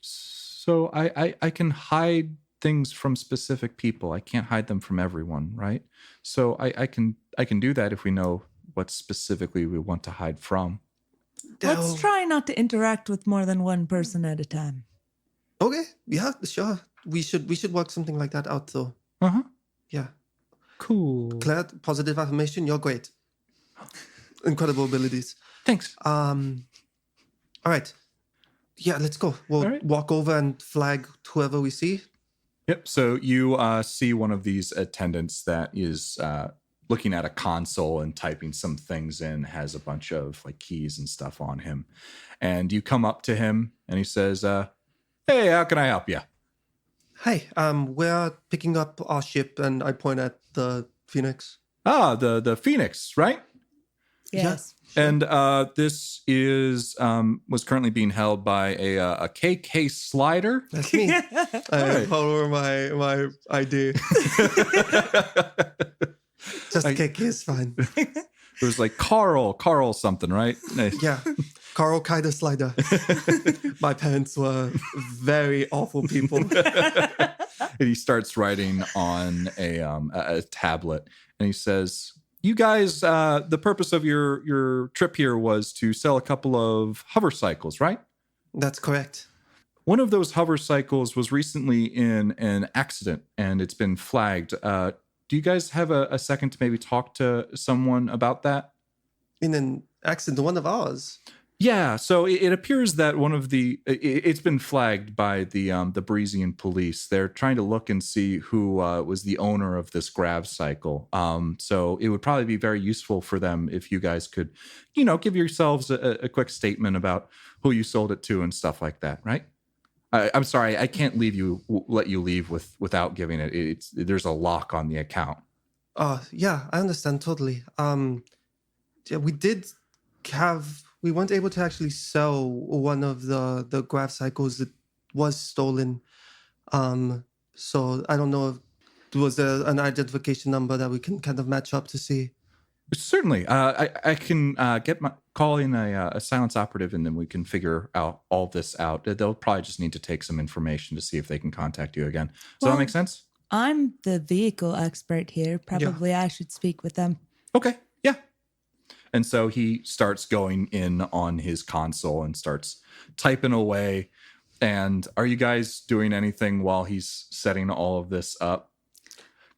So I can hide things from specific people. I can't hide them from everyone, right? So I can do that if we know what specifically we want to hide from. Let's try not to interact with more than one person at a time. Okay, yeah, sure. We should work something like that out though. Uh-huh. Yeah. Cool. Claire, positive affirmation, you're great. Incredible abilities. Thanks. All right. Yeah, let's go. We'll All right. walk over and flag whoever we see. Yep. So you see one of these attendants that is looking at a console and typing some things in, has a bunch of like keys and stuff on him. And you come up to him and he says, hey, how can I help you? Hi, we're picking up our ship, and I point at the Phoenix. Ah, the Phoenix, right? Yes. And this is was currently being held by a KK slider. That's me. Right. Over my ID. Just KK is fine. It was like Carl something, right? Yeah, Carl Kaida Slider. My parents were very awful people. And he starts writing on a tablet, and he says, "You guys, the purpose of your trip here was to sell a couple of hover cycles, right? That's correct. One of those hover cycles was recently in an accident, and it's been flagged. Do you guys have a second to maybe talk to someone about that?" In an accident, one of ours. Yeah, so it appears that one of it's been flagged by the Breesian police. They're trying to look and see who was the owner of this grav cycle. So it would probably be very useful for them if you guys could, give yourselves a quick statement about who you sold it to and stuff like that, right? I'm sorry, I can't let you leave without giving it. There's a lock on the account. Yeah, I understand totally. Yeah, we weren't able to actually sell one of the graph cycles that was stolen. So I don't know if there was an identification number that we can kind of match up to see. Certainly. I can call in a silence operative, and then we can figure out all this out. They'll probably just need to take some information to see if they can contact you again. Does that make sense? I'm the vehicle expert here. Probably I should speak with them. Okay. Yeah. And so he starts going in on his console and starts typing away. And are you guys doing anything while he's setting all of this up?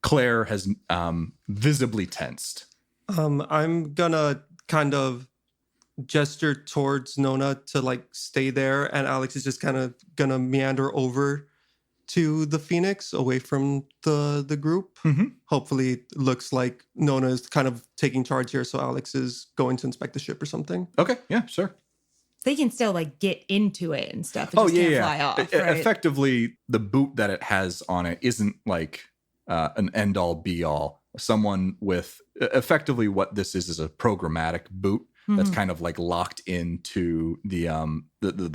Claire has visibly tensed. I'm gonna kind of gesture towards Nona to like stay there, and Alex is just kind of gonna meander over to the Phoenix away from the group. Mm-hmm. Hopefully it looks like Nona is kind of taking charge here, so Alex is going to inspect the ship or something. Okay, yeah, sure. They can still like get into it and stuff. It just can't fly off, right? Effectively, the boot that it has on it isn't like an end-all be-all. Someone with effectively what this is a programmatic boot that's kind of like locked into the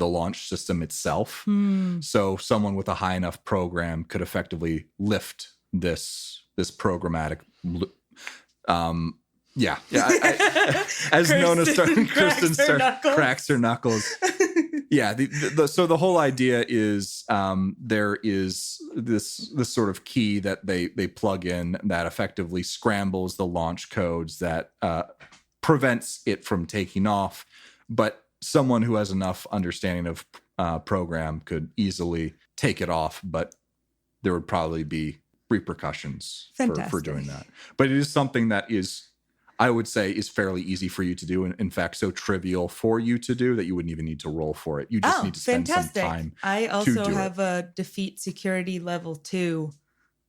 launch system itself. So someone with a high enough program could effectively lift this programmatic. As Nona Kristen cracks her knuckles. Yeah. So the whole idea is there is this sort of key that they plug in that effectively scrambles the launch codes that prevents it from taking off. But someone who has enough understanding of program could easily take it off, but there would probably be repercussions for doing that. But it is something that is, I would say, is fairly easy for you to do. And in fact, so trivial for you to do that you wouldn't even need to roll for it. You just need to spend some time. I also have a defeat security level 2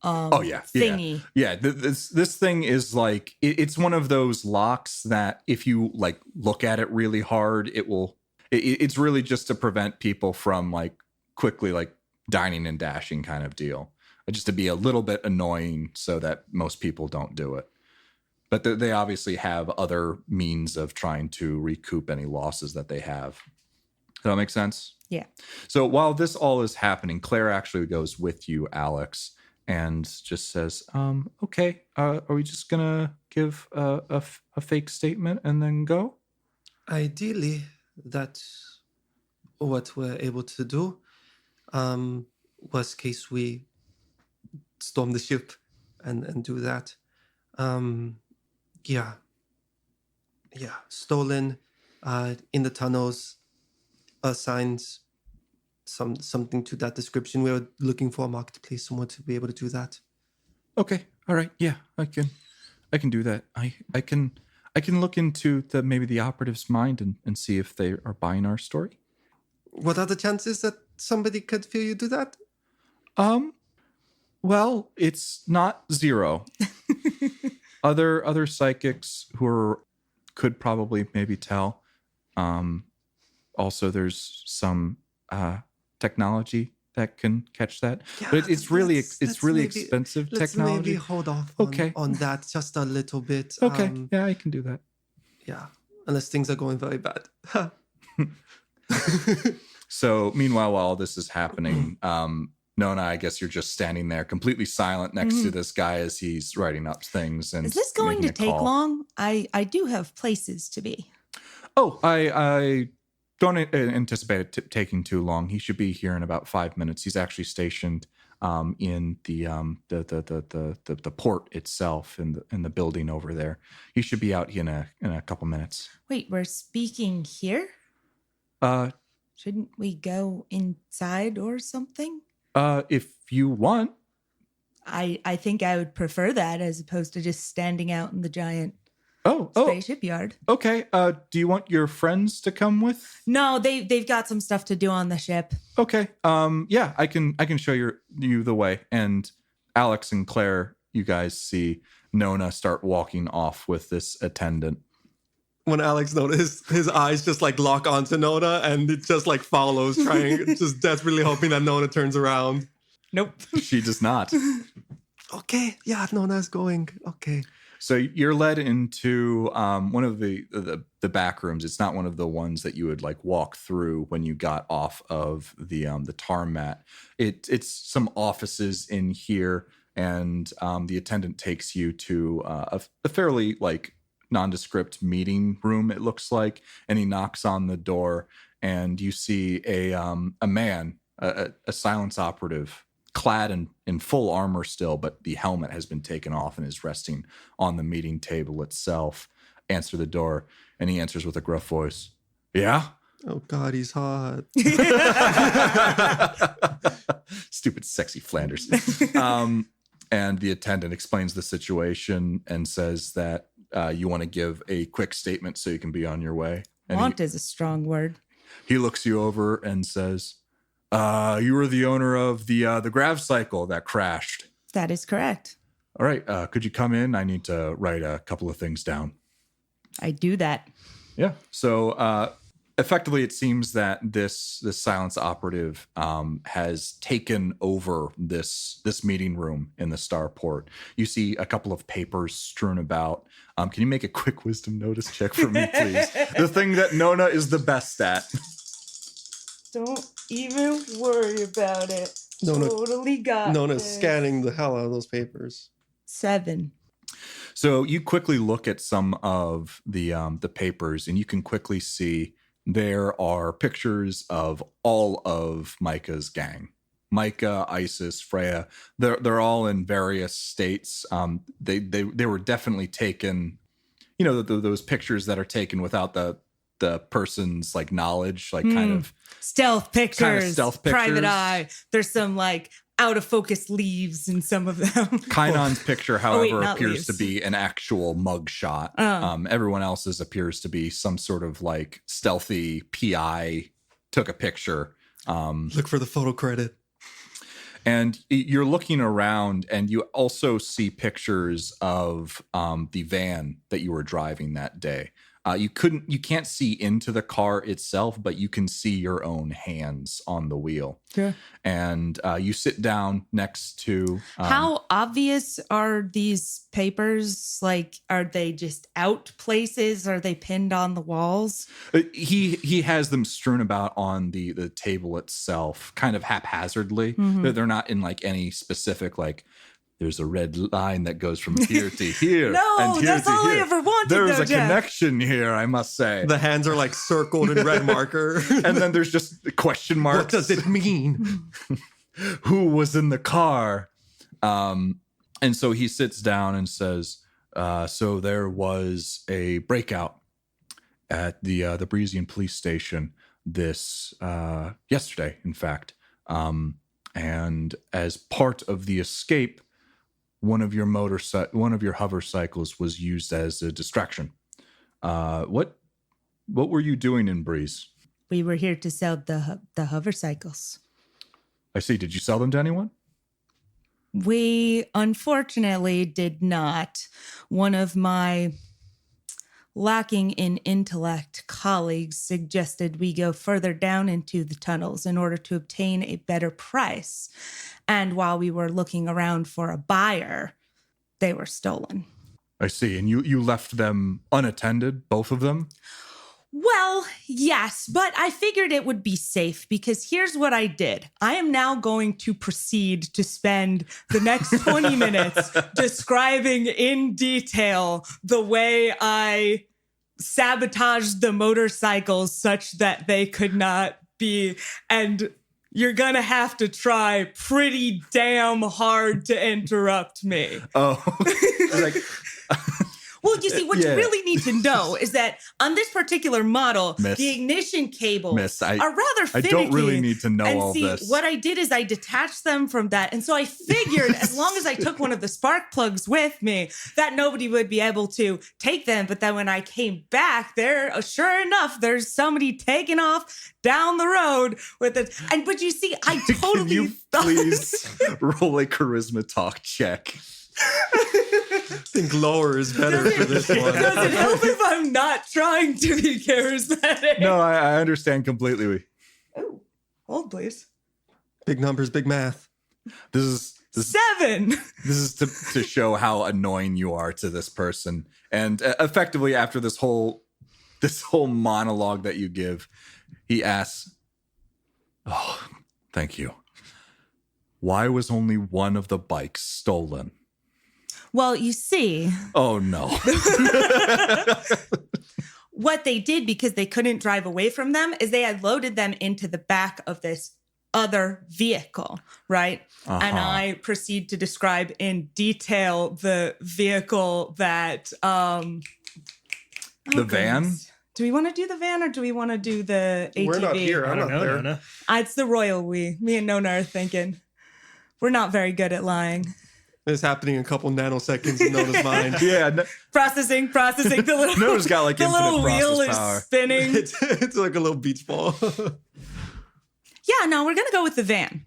thingy. Yeah. This thing is like, it's one of those locks that if you like look at it really hard, it's really just to prevent people from like quickly like dining and dashing kind of deal. Just to be a little bit annoying so that most people don't do it. But they obviously have other means of trying to recoup any losses that they have. Does that make sense? Yeah. So while this all is happening, Claire actually goes with you, Alex, and just says, okay, are we just going to give a fake statement and then go? Ideally, that's what we're able to do. Worst case, we storm the ship and do that. Yeah, stolen in the tunnels, assigns something to that description. We were looking for a marketplace, someone to be able to do that. Okay, all right, yeah, I can do that. I can look into maybe the operative's mind and see if they are buying our story. What are the chances that somebody could feel you do that? Well, it's not zero. Other psychics could probably maybe tell. Also, there's some technology that can catch that, Yeah, but it's really maybe- expensive Let's technology. maybe hold off on that just a little bit. Okay, yeah, I can do that. Yeah, unless things are going very bad. So, meanwhile, while all this is happening, Nona, I guess you're just standing there completely silent next to this guy as he's writing up things. And Is this going to making a take call. long? I do have places to be. Oh, I don't anticipate it taking too long. He should be here in about 5 minutes. He's actually stationed in the port itself in the building over there. He should be out in a couple minutes. Wait, we're speaking here? Shouldn't we go inside or something? If you want. I think I would prefer that as opposed to just standing out in the giant Oh, spaceship yard. okay. Do you want your friends to come with? No, they've got some stuff to do on the ship. Okay. Yeah, I can show you the way. And Alix and Claire, you guys see Nona start walking off with this attendant. When Alex noticed, his eyes just like lock onto Nona, and it just like follows, just desperately hoping that Nona turns around. Nope. She does not. Okay, yeah, Nona's going. Okay. So you're led into one of the back rooms. It's not one of the ones that you would like walk through when you got off of the tarmac. It's some offices in here, and the attendant takes you to a fairly like nondescript meeting room. It looks like, and he knocks on the door, and you see a man, a silence operative, clad in full armor still, but the helmet has been taken off and is resting on the meeting table itself, answer the door, and he answers with a gruff voice. Yeah? Oh God, he's hot. Stupid sexy Flanders. And the attendant explains the situation and says that you want to give a quick statement so you can be on your way. And Want is a strong word. he looks you over and says, you were the owner of the grav cycle that crashed. That is correct. All right. Could you come in? I need to write a couple of things down. I do that. Yeah. So effectively, it seems that this silence operative has taken over this meeting room in the starport. You see a couple of papers strewn about. Can you make a quick wisdom notice check for me, please? The thing that Nona is the best at. Don't even worry about it. Nona- Totally got Nona's this. scanning the hell out of those papers. 7. So you quickly look at some of the papers, and you can quickly see there are pictures of all of Micah's gang. Micah, Isis, Freya, they're all in various states. They were definitely taken, you know, those pictures that are taken without the person's like knowledge, like kind of Stealth pictures. stealth Private pictures. eye. There's some like out of focus leaves in some of them. Kainon's picture, however, not appears leaves. to be an actual mugshot. Oh. Everyone else's appears to be some sort of like stealthy PI took a picture. Look for the photo credit. And you're looking around, and you also see pictures of the van that you were driving that day. You can't see into the car itself, but you can see your own hands on the wheel. Sure. And you sit down next to. How obvious are these papers? Like, are they just out places? Are they pinned on the walls? He has them strewn about on the table itself, kind of haphazardly. Mhm. They're not in like any specific like. There's a red line that goes from here to here. No, and here that's to all I here. ever wanted, There's though, a Jeff. connection here, I must say. The hands are like circled in red marker. And then there's just question marks. What does it mean? Who was in the car? And so he sits down and says, so there was a breakout at the Breesian police station this yesterday, in fact. And as part of the escape, one of your hover cycles was used as a distraction. What were you doing in Breeze? We were here to sell the hover cycles. I see. Did you sell them to anyone? We unfortunately did not. One of my lacking in intellect colleagues suggested we go further down into the tunnels in order to obtain a better price. And while we were looking around for a buyer, they were stolen. I see. And you left them unattended, both of them? Well, yes, but I figured it would be safe because here's what I did. I am now going to proceed to spend the next 20 minutes describing in detail the way I sabotaged the motorcycles such that they could not be. And you're going to have to try pretty damn hard to interrupt me. Oh, like... Well, you see, what you really need to know is that on this particular model, Miss, the ignition cables are rather finicky. I don't really need to know all this. What I did is I detached them from that. And so I figured as long as I took one of the spark plugs with me, that nobody would be able to take them. But then when I came back there, sure enough, there's somebody taking off down the road with it. But you see, I totally Can you please roll a charisma talk check? I think lower is better for this one. Does it help if I'm not trying to be charismatic? No, I understand completely. Hold, please. Big numbers, big math. This is 7. This is to show how annoying you are to this person. And effectively, after this whole monologue that you give, he asks, "Oh, thank you. Why was only one of the bikes stolen?" Well, you see. Oh, no. What they did, because they couldn't drive away from them, is they had loaded them into the back of this other vehicle, right? Uh-huh. And I proceed to describe in detail the vehicle that... the van? Do we want to do the van or do we want to do the ATV? We're not here. I'm I don't not know, there. Nona. It's the royal we. Me and Nona are thinking. We're not very good at lying. It's happening in a couple nanoseconds in Nona's mind. Yeah. Processing. The little, Nona's got like the little infinite wheel process is power. spinning. It's like a little beach ball. Yeah, no, we're going to go with the van.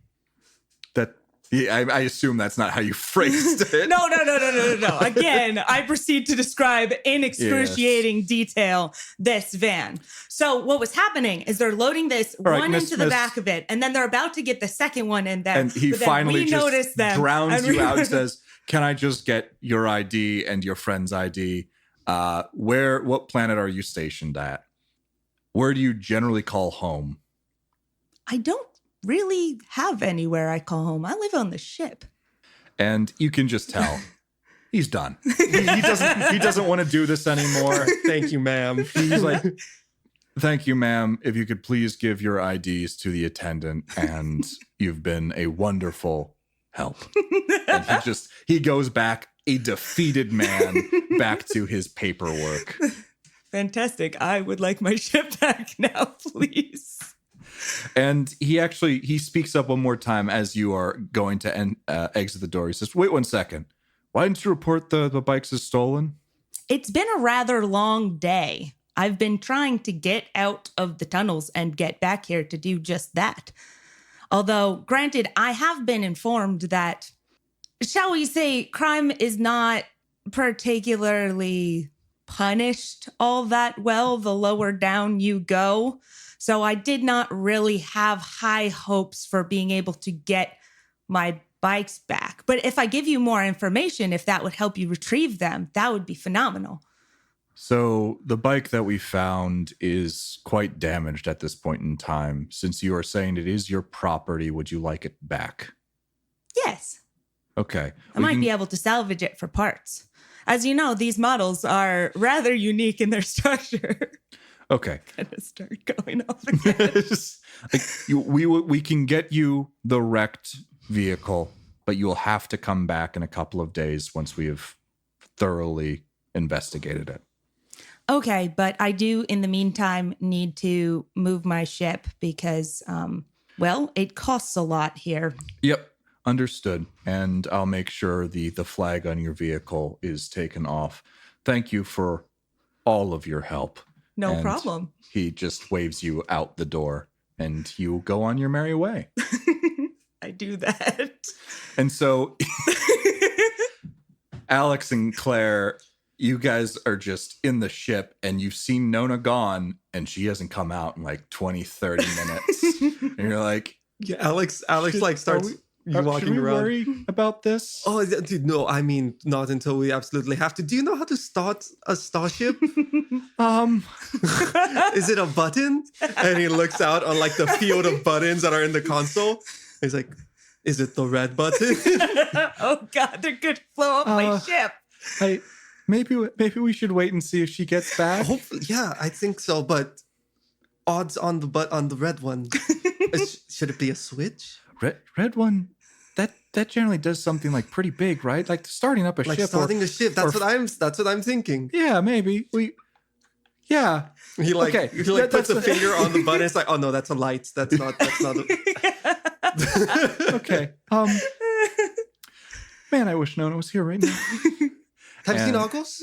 I assume that's not how you phrased it. No. Again, I proceed to describe in excruciating detail this van. So what was happening is they're loading this one into the back of it, and then they're about to get the second one in there. And he finally just drowns you out and says, "Can I just get your ID and your friend's ID? What planet are you stationed at? Where do you generally call home?" I don't really have anywhere I call home. I live on the ship. And you can just tell he's done. He doesn't want to do this anymore. Thank you, ma'am. He's like, "Thank you, ma'am. If you could please give your IDs to the attendant, and you've been a wonderful help." And he goes back, a defeated man, back to his paperwork. Fantastic. I would like my ship back now, please. And he speaks up one more time as you are going to exit the door. He says, "Wait 1 second. Why didn't you report the bikes as stolen?" It's been a rather long day. I've been trying to get out of the tunnels and get back here to do just that. Although, granted, I have been informed that, shall we say, crime is not particularly punished all that well the lower down you go. So I did not really have high hopes for being able to get my bikes back. But if I give you more information, if that would help you retrieve them, that would be phenomenal. So the bike that we found is quite damaged at this point in time. Since you are saying it is your property, would you like it back? Yes. Okay. I might be able to salvage it for parts. As you know, these models are rather unique in their structure. Okay. Gonna start going off again. We can get you the wrecked vehicle, but you will have to come back in a couple of days once we have thoroughly investigated it. Okay, but I do, in the meantime, need to move my ship because, it costs a lot here. Yep, understood. And I'll make sure the flag on your vehicle is taken off. Thank you for all of your help. No And problem. He just waves you out the door and you go on your merry way. I do that. And so Alix and Claire, you guys are just in the ship and you've seen Nona gone and she hasn't come out in like 20, 30 minutes. And you're like, Yeah, Alex like starts should walking we around. worry about this? Oh, dude, no, I mean, not until we absolutely have to. Do you know how to start a starship? Is it a button? And he looks out on like the field of buttons that are in the console. He's like, is it the red button? Oh God, they're gonna blow up my ship. Maybe we should wait and see if she gets back. Hopefully, yeah, I think so. But odds on the red one. Should it be a switch? Red one, that generally does something like pretty big, right? Like starting up a Like ship. starting a ship. That's what I'm thinking. Yeah, maybe yeah. He like Okay. he like puts a finger on the button. It's like, oh no, that's a light. That's not. Okay. Man, I wish Nona was here right now. Have you seen Argos?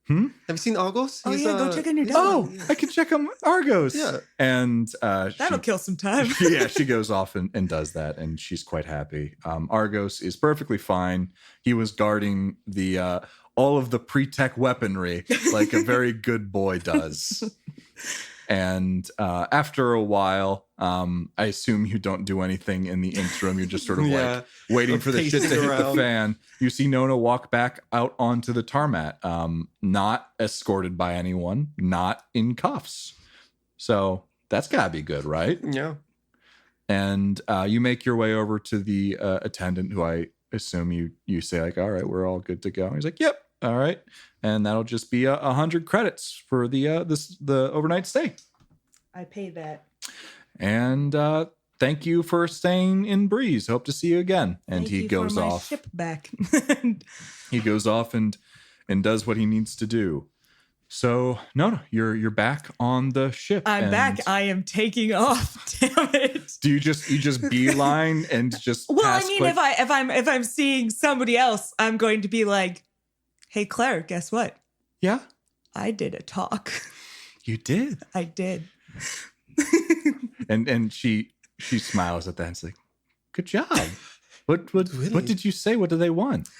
Have you seen Argos? Oh, yeah, go check on your dad. Oh, I can check on Argos. Yeah. And That'll kill some time. yeah, she goes off and does that, and she's quite happy. Argos is perfectly fine. He was guarding the all of the pre-tech weaponry like a very good boy does. And after a while, I assume you don't do anything in the interim. You're just sort of like waiting for the shit to hit the fan. You see Nona walk back out onto the tarmac, not escorted by anyone, not in cuffs. So that's gotta be good, right? Yeah. And you make your way over to the attendant, who I assume you say like, all right, we're all good to go. And he's like, yep, all right. And that'll just be 100 credits for the overnight stay. I pay that. And thank you for staying in Brees. Hope to see you again. And Thank he you goes for my off. ship back. He goes off and does what he needs to do. So no, you're back on the ship. I'm back. I am taking off. Damn it. Do you just beeline and just? Well, pass I mean, quick? if I'm seeing somebody else, I'm going to be like, "Hey, Claire, guess what? Yeah, I did a talk. you did." I did." And she smiles at that and is like, "Good job. What did you say? What do they want?"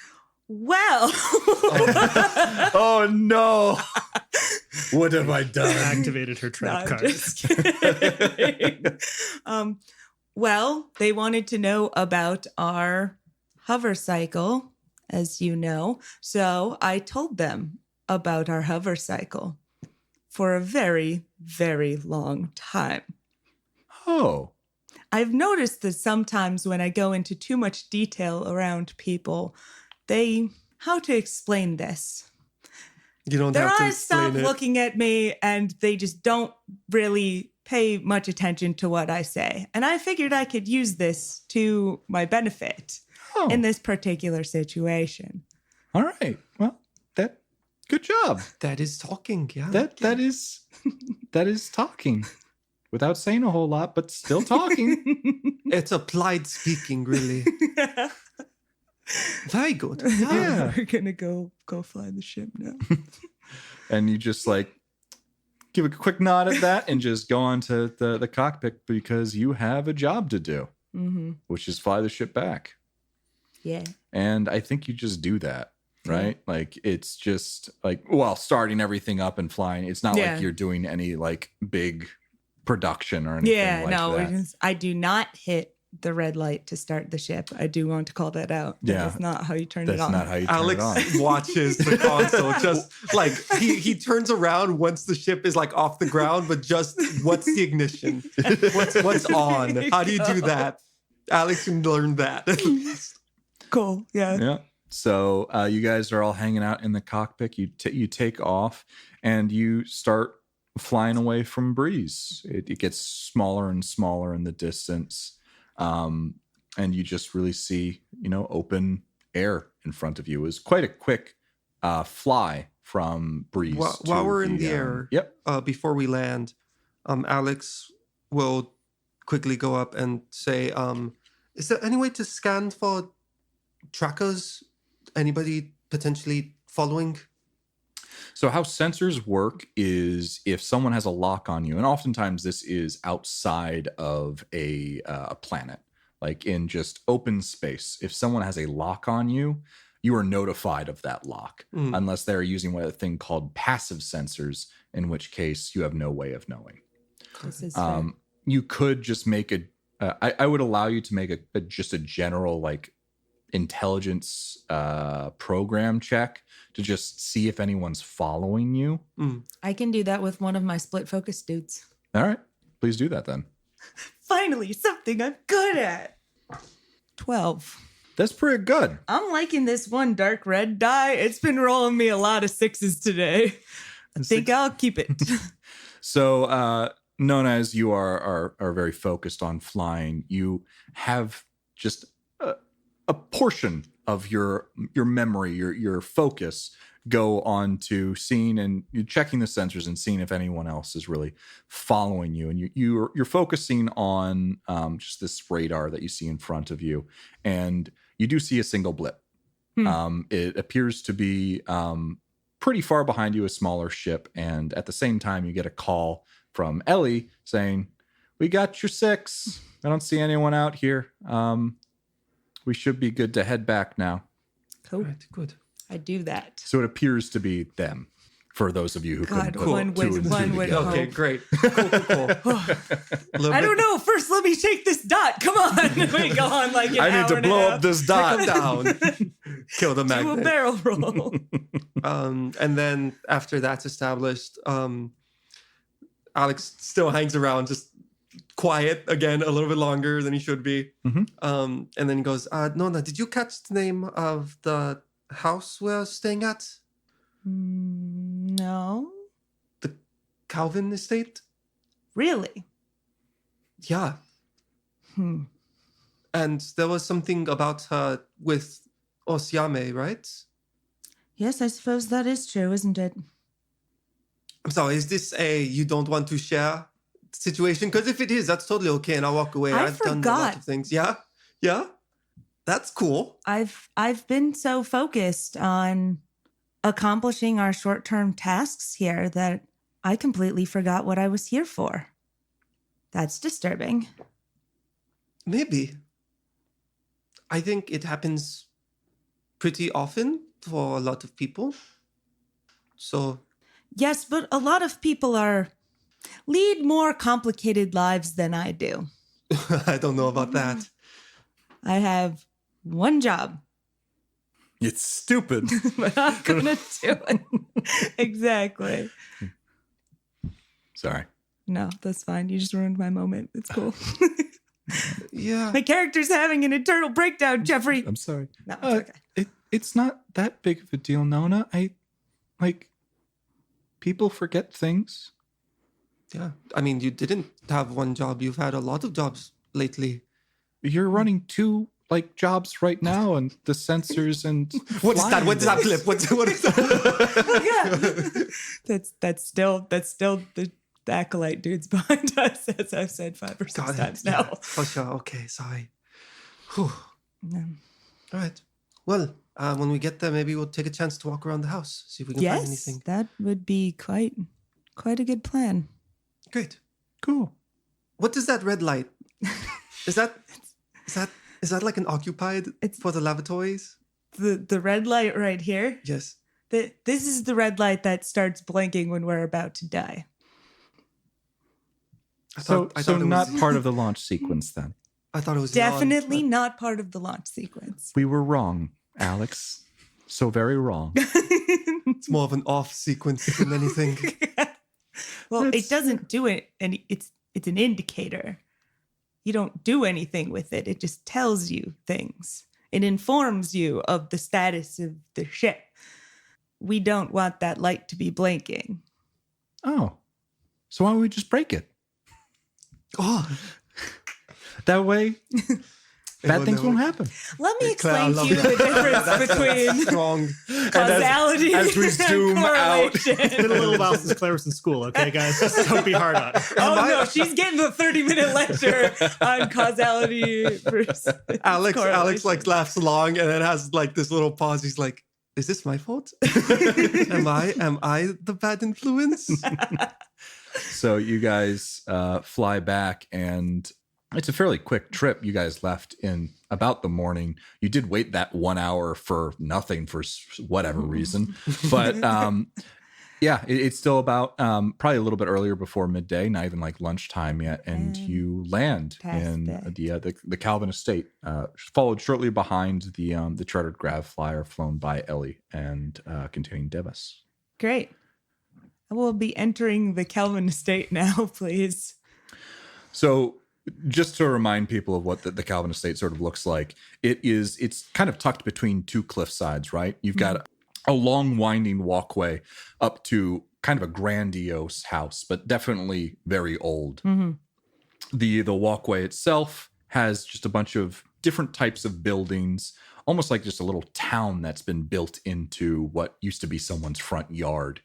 Well, Oh no! What have I done? Activated her trap no, card. just kidding. Well, they wanted to know about our hover cycle, as you know. So I told them about our hover cycle for a very, very long time. Oh, I've noticed that sometimes when I go into too much detail around people, how to explain this? You don't Their have to eyes stop explain it. looking at me and they just don't really pay much attention to what I say. And I figured I could use this to my benefit oh. in this particular situation. All right. Well, good job. That is talking. Yeah. That is talking without saying a whole lot, but still talking. It's applied speaking, really. Very good. Yeah. We're gonna go fly the ship now. And you just like give a quick nod at that and just go on to the cockpit because you have a job to do, which is fly the ship back. Yeah. And I think you just do that, right? Like it's just like, well, starting everything up and flying. It's not like you're doing any like big production or anything like that. I do not hit the red light to start the ship. I do want to call that out. That's not how you turn it on. That's not how you turn Alex it on. watches the console, just like he turns around once the ship is like off the ground, but just what's the ignition? What's on? How do you do that? Alex can learn that. Cool. Yeah. Yeah. So you guys are all hanging out in the cockpit. You take off and you start flying away from Brees. It gets smaller and smaller in the distance. And you just really see, open air in front of you. It was quite a quick fly from Brees. While we're in the air, before we land, Alex will quickly go up and say, is there any way to scan for trackers? Anybody potentially following? So how sensors work is if someone has a lock on you, and oftentimes this is outside of a planet, like in just open space. If someone has a lock on you, you are notified of that lock, unless they're using a thing called passive sensors, in which case you have no way of knowing. This is fair. You could just make I would allow you to make just a general like intelligence program check to just see if anyone's following you. I can do that with one of my split focus dudes. All right, please do that then. Finally, something I'm good at. 12. That's pretty good. I'm liking this one dark red die. It's been rolling me a lot of 6s today. I think I'll keep it. So, Nona, as you are very focused on flying, you have just a portion of your memory, your focus go on to seeing and you're checking the sensors and seeing if anyone else is really following you. And you're focusing on just this radar that you see in front of you, and you do see a single blip. It appears to be pretty far behind you, a smaller ship, and at the same time you get a call from Ellie saying, "We got your 6. I don't see anyone out here. We should be good to head back now." Cool. Right, good. I do that. So it appears to be them, for those of you who couldn't put one two would- and two one would together. Okay, great. Cool. I don't know. First, let me take this dot. Come on. We go on like an I need hour to and a blow half. up this dot. Down. Kill the Do a magnet. barrel roll. And then after that's established, Alex still hangs around, just quiet again a little bit longer than he should be. And then he goes, Nona, did you catch the name of the house we're staying at? No. The Calvin estate? Really? Yeah. And there was something about her with Osiame, right? Yes, I suppose that is true, isn't it? I'm sorry, is this a you don't want to share situation? Because if it is, that's totally okay, and I'll walk away. I I've done a lot forgot. of things. Yeah? Yeah? That's cool. I've been so focused on accomplishing our short-term tasks here that I completely forgot what I was here for. That's disturbing. Maybe. I think it happens pretty often for a lot of people. So, Yes, but a lot of people lead more complicated lives than I do. I don't know about that. I have one job, It's stupid. but I'm gonna do it. Exactly. Sorry. No, that's fine. You just ruined my moment. It's cool. Yeah. My character's having an internal breakdown, Jeffrey. I'm sorry. No, it's okay. It's not that big of a deal, Nona. People forget things. Yeah. I mean, you didn't have one job. You've had a lot of jobs lately. You're running 2 jobs right now, and the sensors and What is that? What is that flip? What is that? That's still the acolyte dudes behind us, as I've said 5 or 6 Got it. times Yeah, now. for sure. Okay, sorry. Whew. Yeah. All right. Well, when we get there, maybe we'll take a chance to walk around the house, see if we can find Yes, anything. that would be quite a good plan. Great. cool. What is that red light? Is that like an occupied It's- for the lavatories? The red light right here. Yes. This is the red light that starts blinking when we're about to die. I So thought it not was, part of the launch sequence then. I thought it was Definitely neon, not part of the launch sequence. We were wrong, Alex. So very wrong. but it's more of an off sequence than anything. Well, That's- it doesn't do it, and it's an indicator. You don't do anything with it. It just tells you things. It informs you of the status of the ship. We don't want that light to be blinking. Oh. So why don't we just break it? Oh, That way, bad things won't happen. Let me Claire, I explain love to you that. the difference between strong. causality as we and zoom out- It's been a correlation. little while since Claire was in school, okay, guys? Just don't be hard on her. Oh no, she's getting the 30-minute lecture on causality versus Alex correlation. like laughs along and then has like this little pause. He's like, is this my fault? Am I the bad influence? So you guys fly back, and it's a fairly quick trip. You guys left in about the morning. You did wait that 1 hour for nothing for whatever reason. But yeah, it's still about probably a little bit earlier before midday, not even like lunchtime yet. And you land in the Calvin estate, followed shortly behind the chartered grav flyer flown by Ellie and containing Devas. Great. I will be entering the Calvin estate now, please. So just to remind people of what the Calvin estate sort of looks like, it's kind of tucked between two cliff sides, right? You've got a long winding walkway up to kind of a grandiose house, but definitely very old. The walkway itself has just a bunch of different types of buildings, almost like just a little town that's been built into what used to be someone's front yard.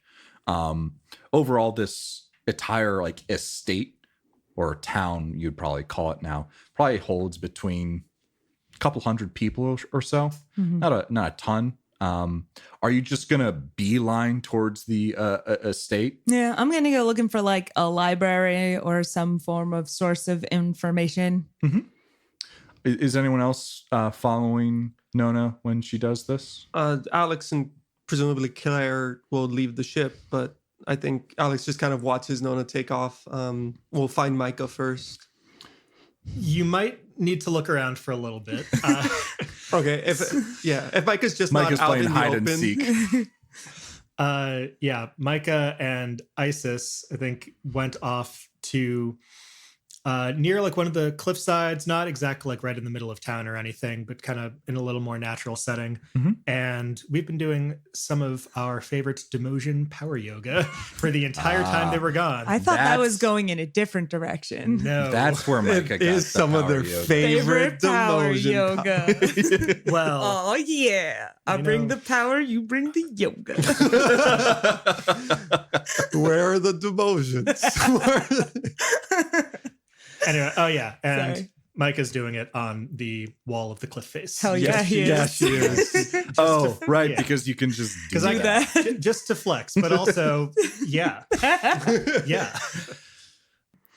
Overall, this entire like estate or town, you'd probably call it now, probably holds between a couple hundred people or so. Not a ton. Are you just gonna beeline towards the estate? Yeah, I'm gonna go looking for like a library or some form of source of information. Is anyone else following Nona when she does this? Alix and presumably Claire will leave the ship, but I think Alix just kind of watches Nona take off. We'll find Micah first. You might need to look around for a little bit. Okay, if Micah's just Micah's not out playing in the hide and open. seek. Yeah, Micah and Isis, I think, went off to near like one of the cliff sides, not exactly like right in the middle of town or anything, but kind of in a little more natural setting. And we've been doing some of our favorite demotion power yoga for the entire time they were gone. I thought that was going in a different direction. No, That's where Micah got It is the some of power their yoga. favorite power demotion. yoga. well, Oh yeah, I You bring know. the power, you bring the yoga. Where are the demotions? anyway, oh yeah, and Sorry. Micah's doing it on the wall of the cliff face. Hell yeah, he yeah, is. she is. Oh, right, yeah. because you can just do Because I that. just to flex, but also, yeah, yeah.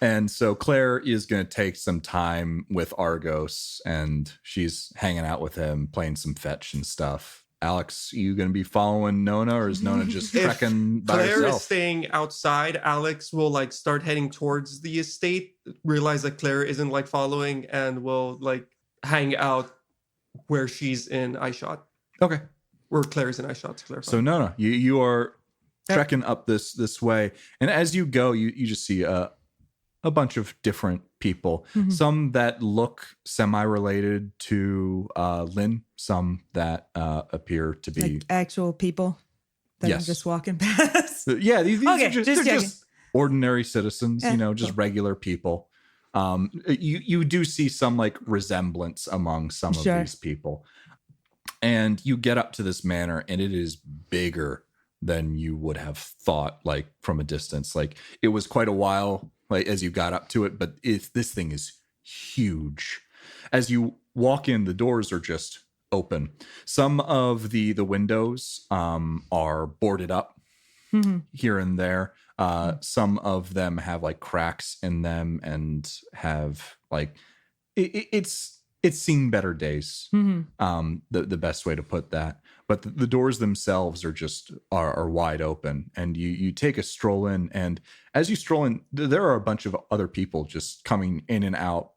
And so Claire is going to take some time with Argos, and she's hanging out with him, playing some fetch and stuff. Alix, you going to be following Nona, or is Nona just If trekking by Claire is herself? staying outside, Alix will like start heading towards the estate, realize that Claire isn't like following, and will like hang out where she's in eye shot. Okay. Where Claire is in eye shot, to clarify. So Nona, you are trekking up this way, and as you go, you just see a bunch of different people. Some that look semi-related to Lynn, some that appear to be Like actual people that Yes. I'm just walking past. yeah. These Okay, are just, just they're checking. just ordinary citizens, Yeah, just cool. regular people. You do see some like resemblance among some Sure. of these people, and you get up to this manor, and it is bigger than you would have thought, like from a distance. Like it was quite a while, like as you got up to it, but this thing is huge. As you walk in, the doors are just open. Some of the windows are boarded up here and there. Some of them have like cracks in them and have like it's seen better days. The best way to put that. But the doors themselves are just are wide open, and you take a stroll in, and as you stroll in, there are a bunch of other people just coming in and out,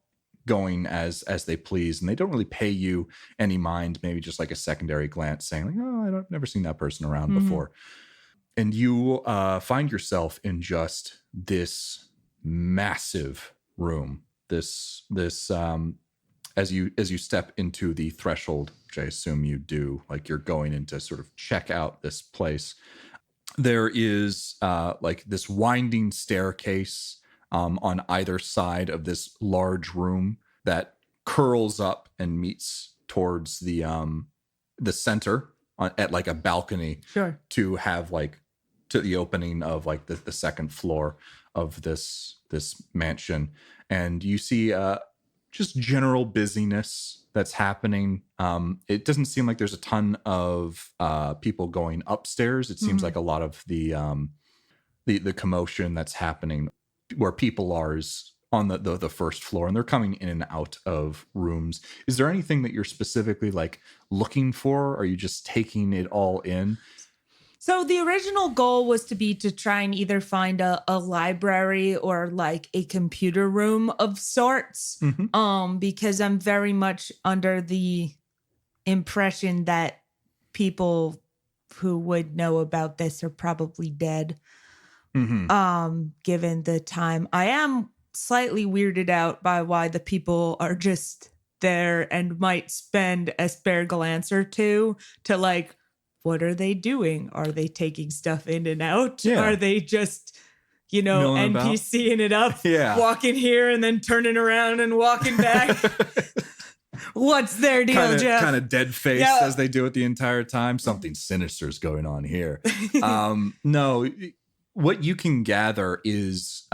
going as they please, and they don't really pay you any mind. Maybe just like a secondary glance, saying like, "Oh, I've never seen that person around before." And you find yourself in just this massive room. This as you step into the threshold, which I assume you do, like you're going in to sort of check out this place, there is like this winding staircase on either side of this large room that curls up and meets towards the center at like a balcony. Sure. To have like to the opening of like the second floor of this mansion, and you see just general busyness that's happening. It doesn't seem like there's a ton of people going upstairs. It seems like a lot of the commotion that's happening where people are is on the first floor, and they're coming in and out of rooms. Is there anything that you're specifically like looking for? Or are you just taking it all in? So the original goal was to try and either find a library or like a computer room of sorts. Because I'm very much under the impression that people who would know about this are probably dead. Given the time. I am slightly weirded out by why the people are just there and might spend a spare glance or two to like, what are they doing? Are they taking stuff in and out? Yeah. Are they just, NPCing it up? Yeah. Walking here and then turning around and walking back? What's their deal, Jeff? Kind of dead faced as they do it the entire time. Something sinister is going on here. No, what you can gather is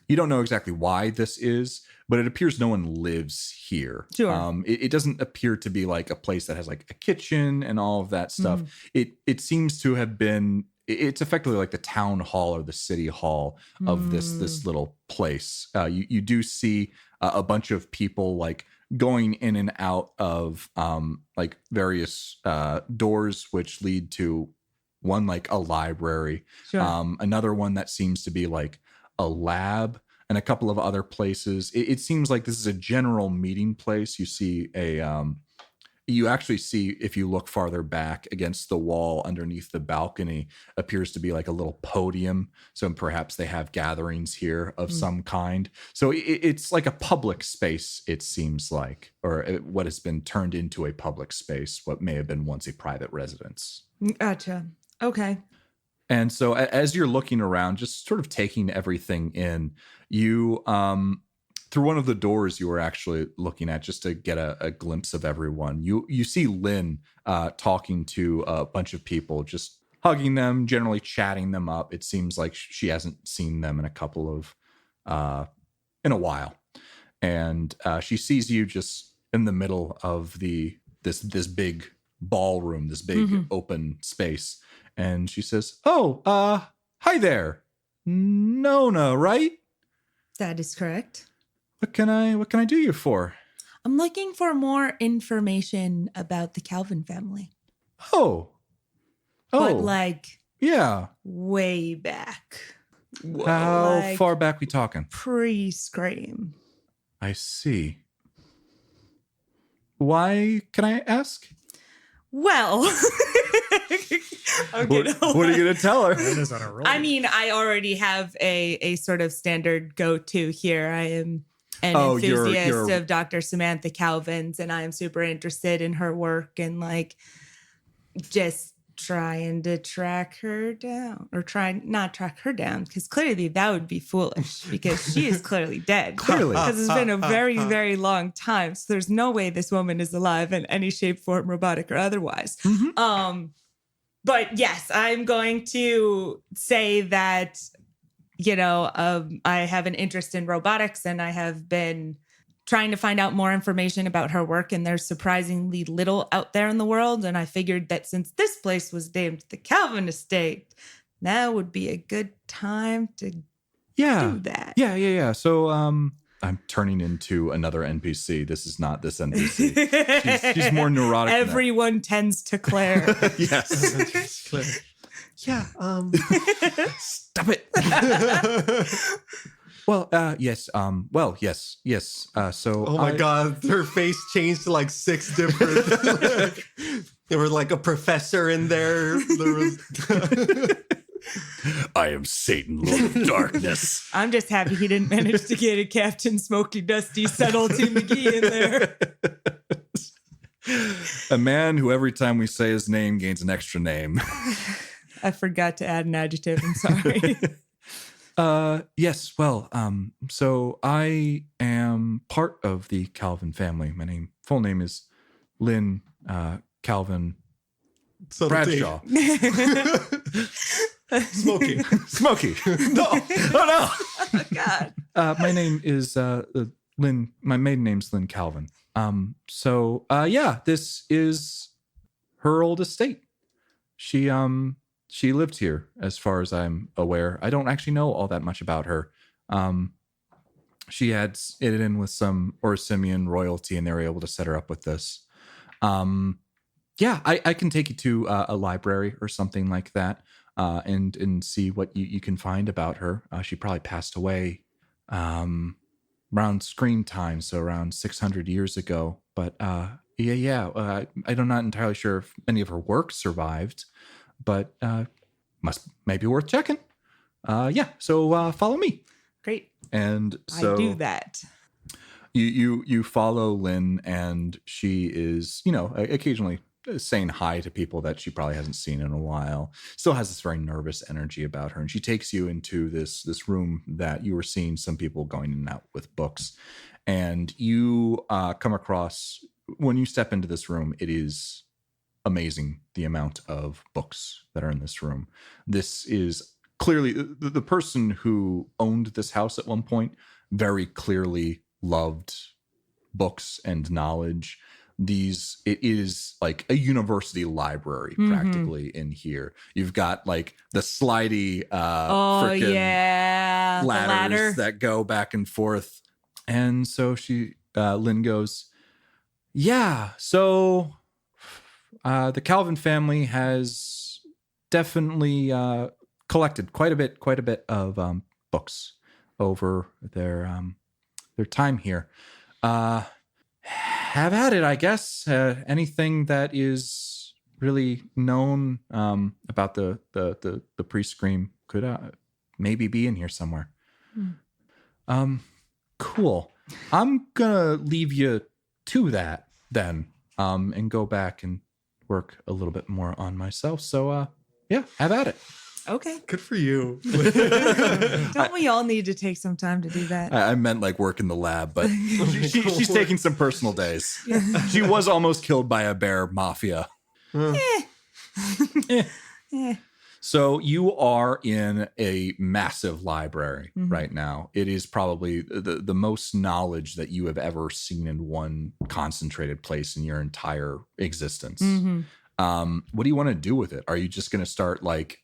you don't know exactly why this is, but it appears no one lives here. Sure. It doesn't appear to be like a place that has like a kitchen and all of that stuff. It seems to have been, it's effectively like the town hall or the city hall of this little place. You do see a bunch of people like going in and out of like various doors, which lead to one like a library, another one that seems to be like a lab, and a couple of other places. It seems like this is a general meeting place. You see you actually see, if you look farther back against the wall underneath the balcony, appears to be like a little podium. So perhaps they have gatherings here of some kind. So it's like a public space, it seems like, or what has been turned into a public space, what may have been once a private residence. Gotcha. Okay. And so as you're looking around, just sort of taking everything in, you, through one of the doors you were actually looking at just to get a glimpse of everyone, you see Lynn talking to a bunch of people, just hugging them, generally chatting them up. It seems like she hasn't seen them in a while. And she sees you just in the middle of this big ballroom, this big open space. And she says, "Oh, hi there. Nona, right? That is correct. What can I do you for?" I'm looking for more information about the Calvin family. Oh. But like Yeah. way back. How Like far back we talking? Pre-Scream. I see. Why, can I ask? Well, okay, What are you going to tell her? Nona's on a roll. I mean, I already have a sort of standard go-to here. I am an enthusiast you're of Dr. Samantha Calvin's, and I am super interested in her work and like just trying to track her down, or try not track her down, because clearly that would be foolish because she is clearly dead. Clearly. Because it's been a very, very long time. So there's no way this woman is alive in any shape, form, robotic or otherwise. But yes, I'm going to say that, I have an interest in robotics, and I have been trying to find out more information about her work, and there's surprisingly little out there in the world. And I figured that since this place was named the Calvin Estate, now would be a good time to do that. Yeah. So I'm turning into another NPC. This is not this NPC. She's more neurotic. Everyone tends to Claire. Yes. Claire. Yeah. Stop it. Well, yes. Yes. So. Oh my God, her face changed to like 6 different. There was like a professor in there. There was. I am Satan, Lord of Darkness. I'm just happy he didn't manage to get a Captain Smoky Dusty Subtlety McGee in there. A man who every time we say his name gains an extra name. I forgot to add an adjective. I'm sorry. Yes. Well, so I am part of the Calvin family. My full name is Lynn Calvin Bradshaw. Smoky. No. Oh no. Oh God. My name is Lynn, my maiden name's Lynn Calvin. This is her old estate. She lived here, as far as I'm aware. I don't actually know all that much about her. She had it in with some Orsimian royalty, and they were able to set her up with this. I can take you to a library or something like that, and see what you can find about her. She probably passed away around screen time, so around 600 years ago. But I'm not entirely sure if any of her work survived, but may be worth checking. So follow me. Great. And so I do that. You follow Lynn, and she is, occasionally saying hi to people that she probably hasn't seen in a while. Still has this very nervous energy about her, and she takes you into this room that you were seeing some people going in and out with books. And you come across, when you step into this room, it is amazing the amount of books that are in this room. This is clearly the person who owned this house at one point very clearly loved books and knowledge. It is like a university library practically in here. You've got like the slidey ladders that go back and forth. And so Lynn goes, so the Calvin family has definitely collected quite a bit of books over their time here. Have at it, I guess. Anything that is really known about the pre-scream could maybe be in here somewhere. Cool. I'm gonna leave you to that then, and go back and work a little bit more on myself. So have at it. Okay. Good for you. Don't we all need to take some time to do that? I meant like work in the lab, but she's taking some personal days. She was almost killed by a bear mafia. So you are in a massive library right now. It is probably the most knowledge that you have ever seen in one concentrated place in your entire existence. What do you want to do with it? Are you just going to start like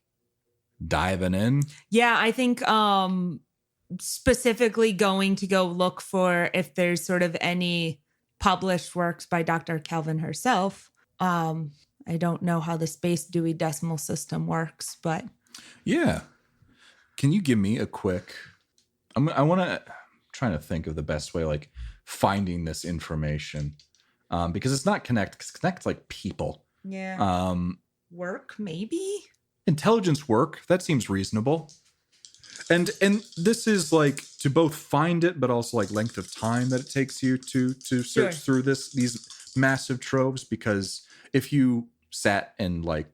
diving in? Yeah, I think specifically going to go look for if there's sort of any published works by Dr. Calvin herself. I don't know how the space Dewey Decimal System works, but yeah. Can you give me a quick? I'm trying to think of the best way, like finding this information, because it's not connect. Because connect's like people. Yeah. Work maybe. Intelligence work, that seems reasonable. And this is like to both find it, but also like length of time that it takes you to search through these massive troves. Because if you sat and like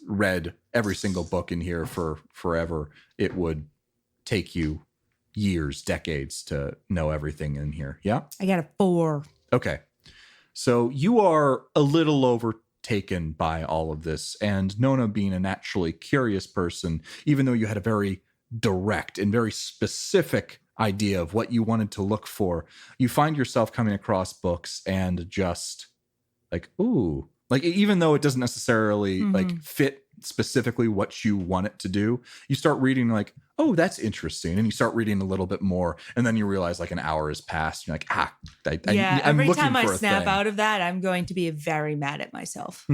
read every single book in here for forever, it would take you years, decades to know everything in here. Yeah? I got a 4. Okay. So you are a little overtaken by all of this, and Nona, being a naturally curious person, even though you had a very direct and very specific idea of what you wanted to look for, you find yourself coming across books and just like, ooh, like even though it doesn't necessarily like fit specifically what you want it to do, you start reading like, oh, that's interesting, and you start reading a little bit more, and then you realize like an hour has passed. You're like, I'm every looking time I for a snap thing. out of that, I'm going to be very mad at myself.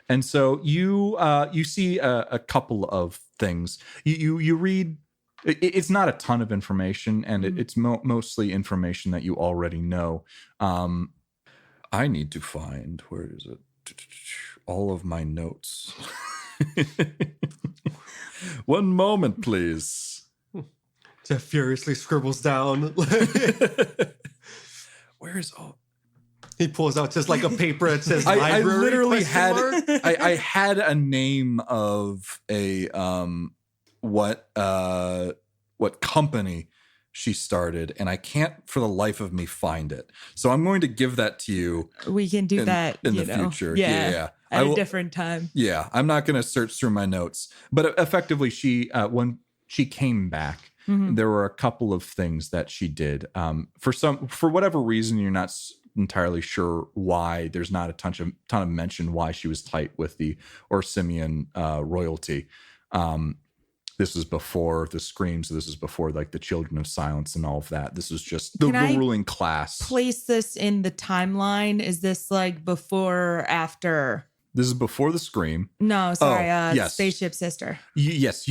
And so you see a couple of things. You read. It's not a ton of information, and it's mostly information that you already know. I need to find, where is it? All of my notes. One moment, please. Jeff furiously scribbles down. Where is all? He pulls out just like a paper that says I library. literally question mark. I had a name of a what company she started, and I can't for the life of me find it. So I'm going to give that to you. We can do that in the future. Yeah. At a different time. Yeah, I'm not going to search through my notes, but effectively, when she came back, there were a couple of things that she did. For whatever reason, you're not entirely sure why. There's not a ton of mention why she was tight with the Orsimian royalty. This was before the Screams. This was before like the Children of Silence and all of that. This was just the ruling class. Place this in the timeline. Is this like before or after? This is before the Scream. No, sorry. Yes. Spaceship Sister. Yes,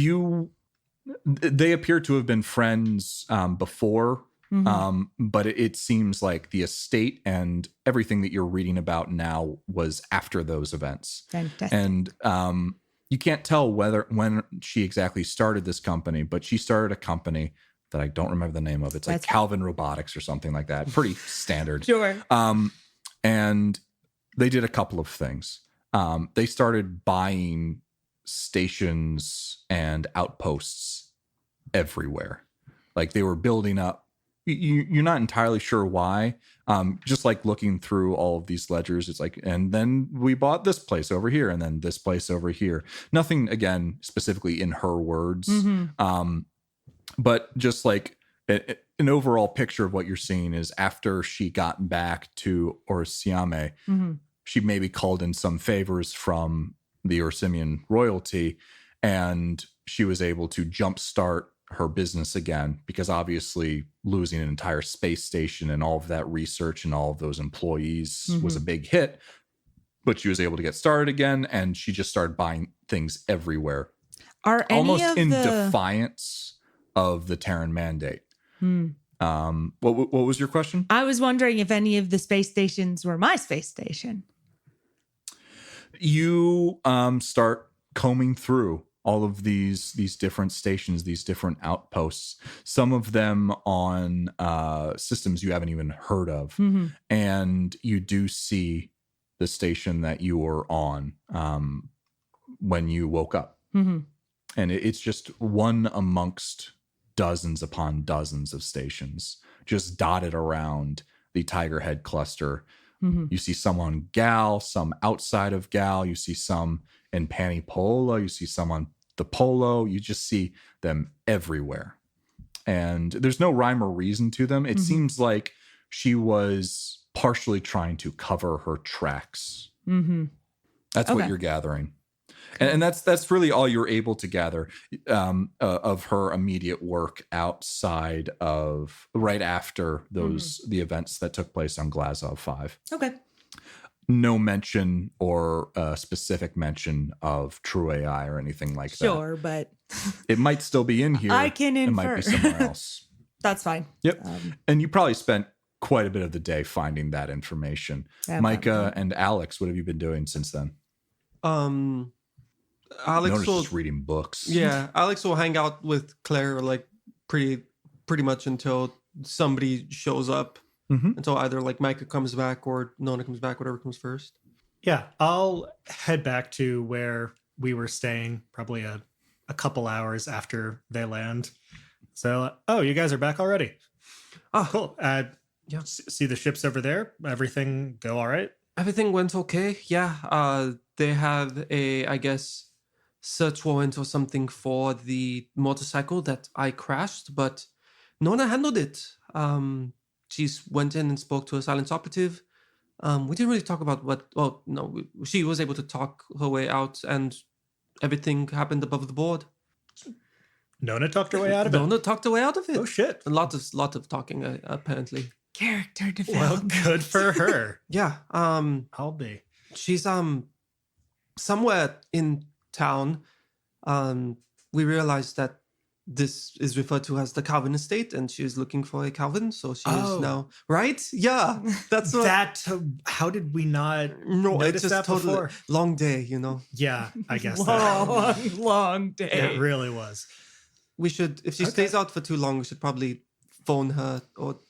they appear to have been friends before, but it seems like the estate and everything that you're reading about now was after those events. Fantastic. And you can't tell when she exactly started this company, but she started a company that I don't remember the name of. It's like Calvin Robotics or something like that. Pretty standard. Sure. And they did a couple of things. They started buying stations and outposts everywhere. Like they were building up. You're not entirely sure why. Just like looking through all of these ledgers, it's like, and then we bought this place over here, and then this place over here. Nothing, again, specifically in her words, but just like an overall picture of what you're seeing is after she got back to Orsiame, she maybe called in some favors from the Orsimian royalty, and she was able to jumpstart her business again, because obviously losing an entire space station and all of that research and all of those employees was a big hit, but she was able to get started again, and she just started buying things everywhere. Are almost in defiance of the Terran mandate. What was your question? I was wondering if any of the space stations were my space station. You start combing through all of these different stations, these different outposts, some of them on systems you haven't even heard of. And you do see the station that you were on when you woke up. And it's just one amongst dozens upon dozens of stations just dotted around the Tiger Head cluster. You see some on Gal, some outside of Gal. You see some in Panipola. You see some on the Polo. You just see them everywhere. And there's no rhyme or reason to them. It seems like she was partially trying to cover her tracks. That's what you're gathering. And that's really all you're able to gather of her immediate work outside of right after the events that took place on Glazov 5. Okay. No mention or specific mention of True AI or anything like that. Sure, but it might still be in here. I can infer. It might be somewhere else. That's fine. Yep. And you probably spent quite a bit of the day finding that information. Micah and Alix, what have you been doing since then? Alix Nona's will just reading books. Yeah, Alix will hang out with Claire like pretty much until somebody shows up. Until either like Micah comes back or Nona comes back, whatever comes first. Yeah, I'll head back to where we were staying probably a couple hours after they land. So, you guys are back already. Oh, cool. Yeah. See the ships over there? Everything go all right? Everything went okay. Yeah. They had a, I guess, search warrant or something for the motorcycle that I crashed, but Nona handled it. She went in and spoke to a silence operative. We didn't really talk about she was able to talk her way out, and everything happened above the board. Nona talked her way out of it? Nona talked her way out of it. Oh, shit. A lot of talking, apparently. Character Well, development. good for her. Yeah. I'll be. She's somewhere in town. We realized that this is referred to as the Calvin estate, and she's looking for a Calvin, so she is now right. Yeah, that's what. How did we not No, notice it's just that totally before? long day. Yeah, I guess long day. it really was. We should, if she stays out for too long, we should probably phone her or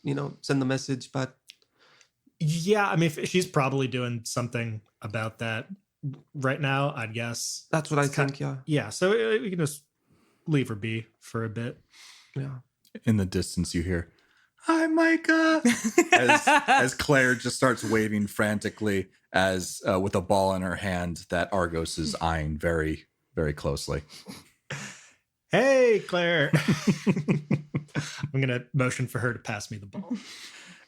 send a message. But yeah, I mean, she's probably doing something about that right now, I'd guess. that's what I think. Yeah, so we can just leave her be for a bit. Yeah. In the distance, you hear, "Hi, Micah," as Claire just starts waving frantically as with a ball in her hand that Argos is eyeing very, very closely. Hey, Claire. I'm gonna motion for her to pass me the ball.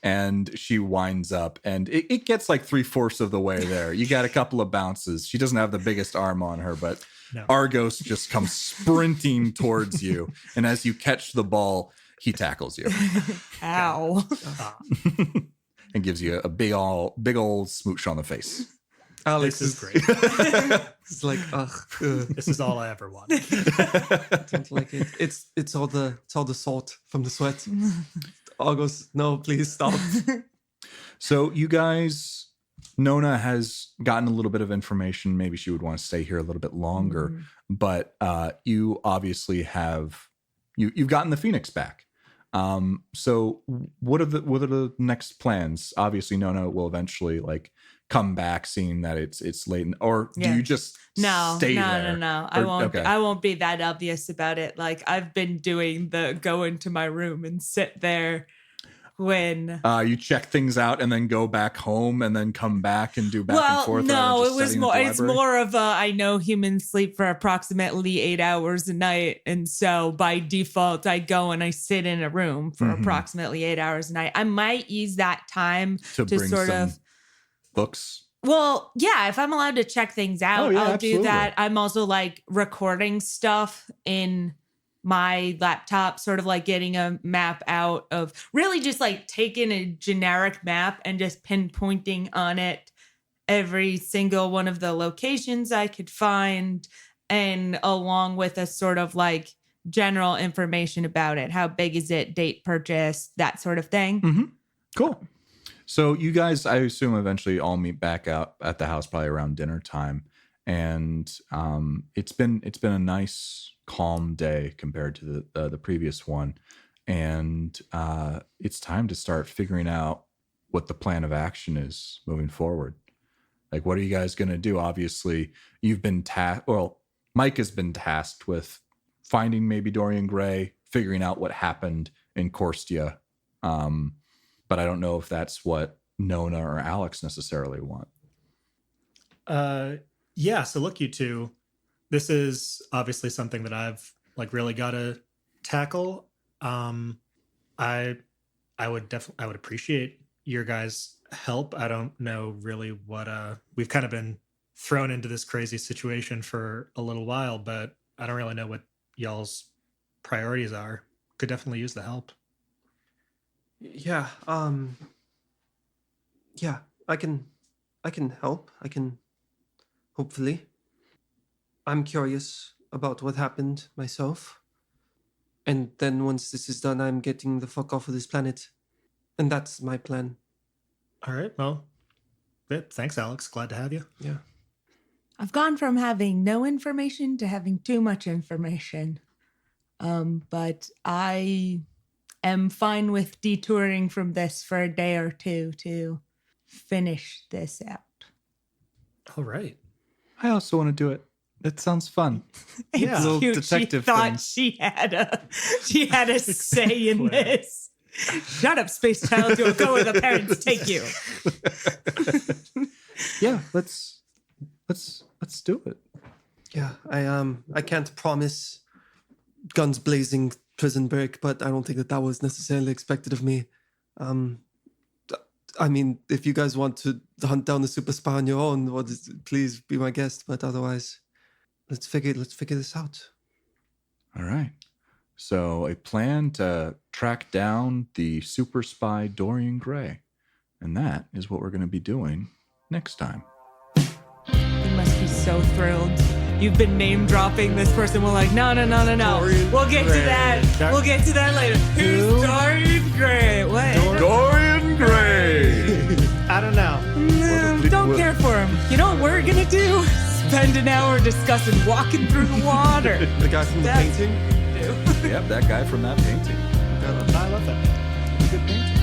And she winds up, and it gets like 3/4 of the way there. You got a couple of bounces. She doesn't have the biggest arm on her, but No. Argos just comes sprinting towards you. And as you catch the ball, he tackles you Ow. and gives you a big old smooch on the face. Alex This is great. It's like, ugh. This is all I ever wanted. Don't like it. It's all the salt from the sweat. August, no, please stop. So you guys, Nona has gotten a little bit of information. Maybe she would want to stay here a little bit longer, but you obviously you've gotten the Phoenix back. So what are the next plans? Obviously, Nona will eventually like come back, seeing that it's late, or do you just stay there? No. Okay. I won't be that obvious about it. Like I've been doing the go into my room and sit there when you check things out and then go back home and then come back and do back and forth. No, it was more. It's more of a. I know humans sleep for approximately 8 hours a night, and so by default, I go and I sit in a room for approximately 8 hours a night. I might use that time to bring sort some of books. Well, yeah, if I'm allowed to check things out, I'll absolutely. do that. I'm also like recording stuff in my laptop, sort of like getting a map out of really just like taking a generic map and just pinpointing on it every single one of the locations I could find, and along with a sort of like general information about it. How big is it? Date purchase, that sort of thing. Mm-hmm. Cool. So you guys, I assume, eventually all meet back out at the house probably around dinner time, and it's been a nice, calm day compared to the previous one, and it's time to start figuring out what the plan of action is moving forward. Like, what are you guys going to do? Obviously, you've been Mike has been tasked with finding maybe Dorian Gray, figuring out what happened in Korstia. But I don't know if that's what Nona or Alix necessarily want. Yeah. So look, you two, this is obviously something that I've like really got to tackle. I would appreciate your guys' help. I don't know really what we've kind of been thrown into this crazy situation for a little while, but I don't really know what y'all's priorities are. Could definitely use the help. Yeah. Yeah, I can help. I can, hopefully. I'm curious about what happened myself. And then once this is done, I'm getting the fuck off of this planet. And that's my plan. All right. Well, thanks, Alix. Glad to have you. Yeah. I've gone from having no information to having too much information. But I am fine with detouring from this for a day or two to finish this out. All right. I also want to do it. It sounds fun. Yeah. It's Little cute. detective She thought thing. she had a say in this. Shut up, Space Child. You'll go where the parents take you. Yeah, let's do it. Yeah, I can't promise guns blazing prison break, but I don't think that was necessarily expected of me. I mean, if you guys want to hunt down the super spy on your own, please be my guest. But otherwise, let's figure this out. All right. So a plan to track down the super spy Dorian Gray, and that is what we're going to be doing next time. You must be so thrilled. You've been name dropping this person. We're like, no. Dorian We'll get Gray. to that. We'll get to that later. Who's Dorian Gray? What? Dorian Gray. I don't know. Don't care for him. You know what we're gonna do? Spend an hour discussing walking through the water. The guy from the That's- painting. Yep, that guy from that painting. I love that. Good painting.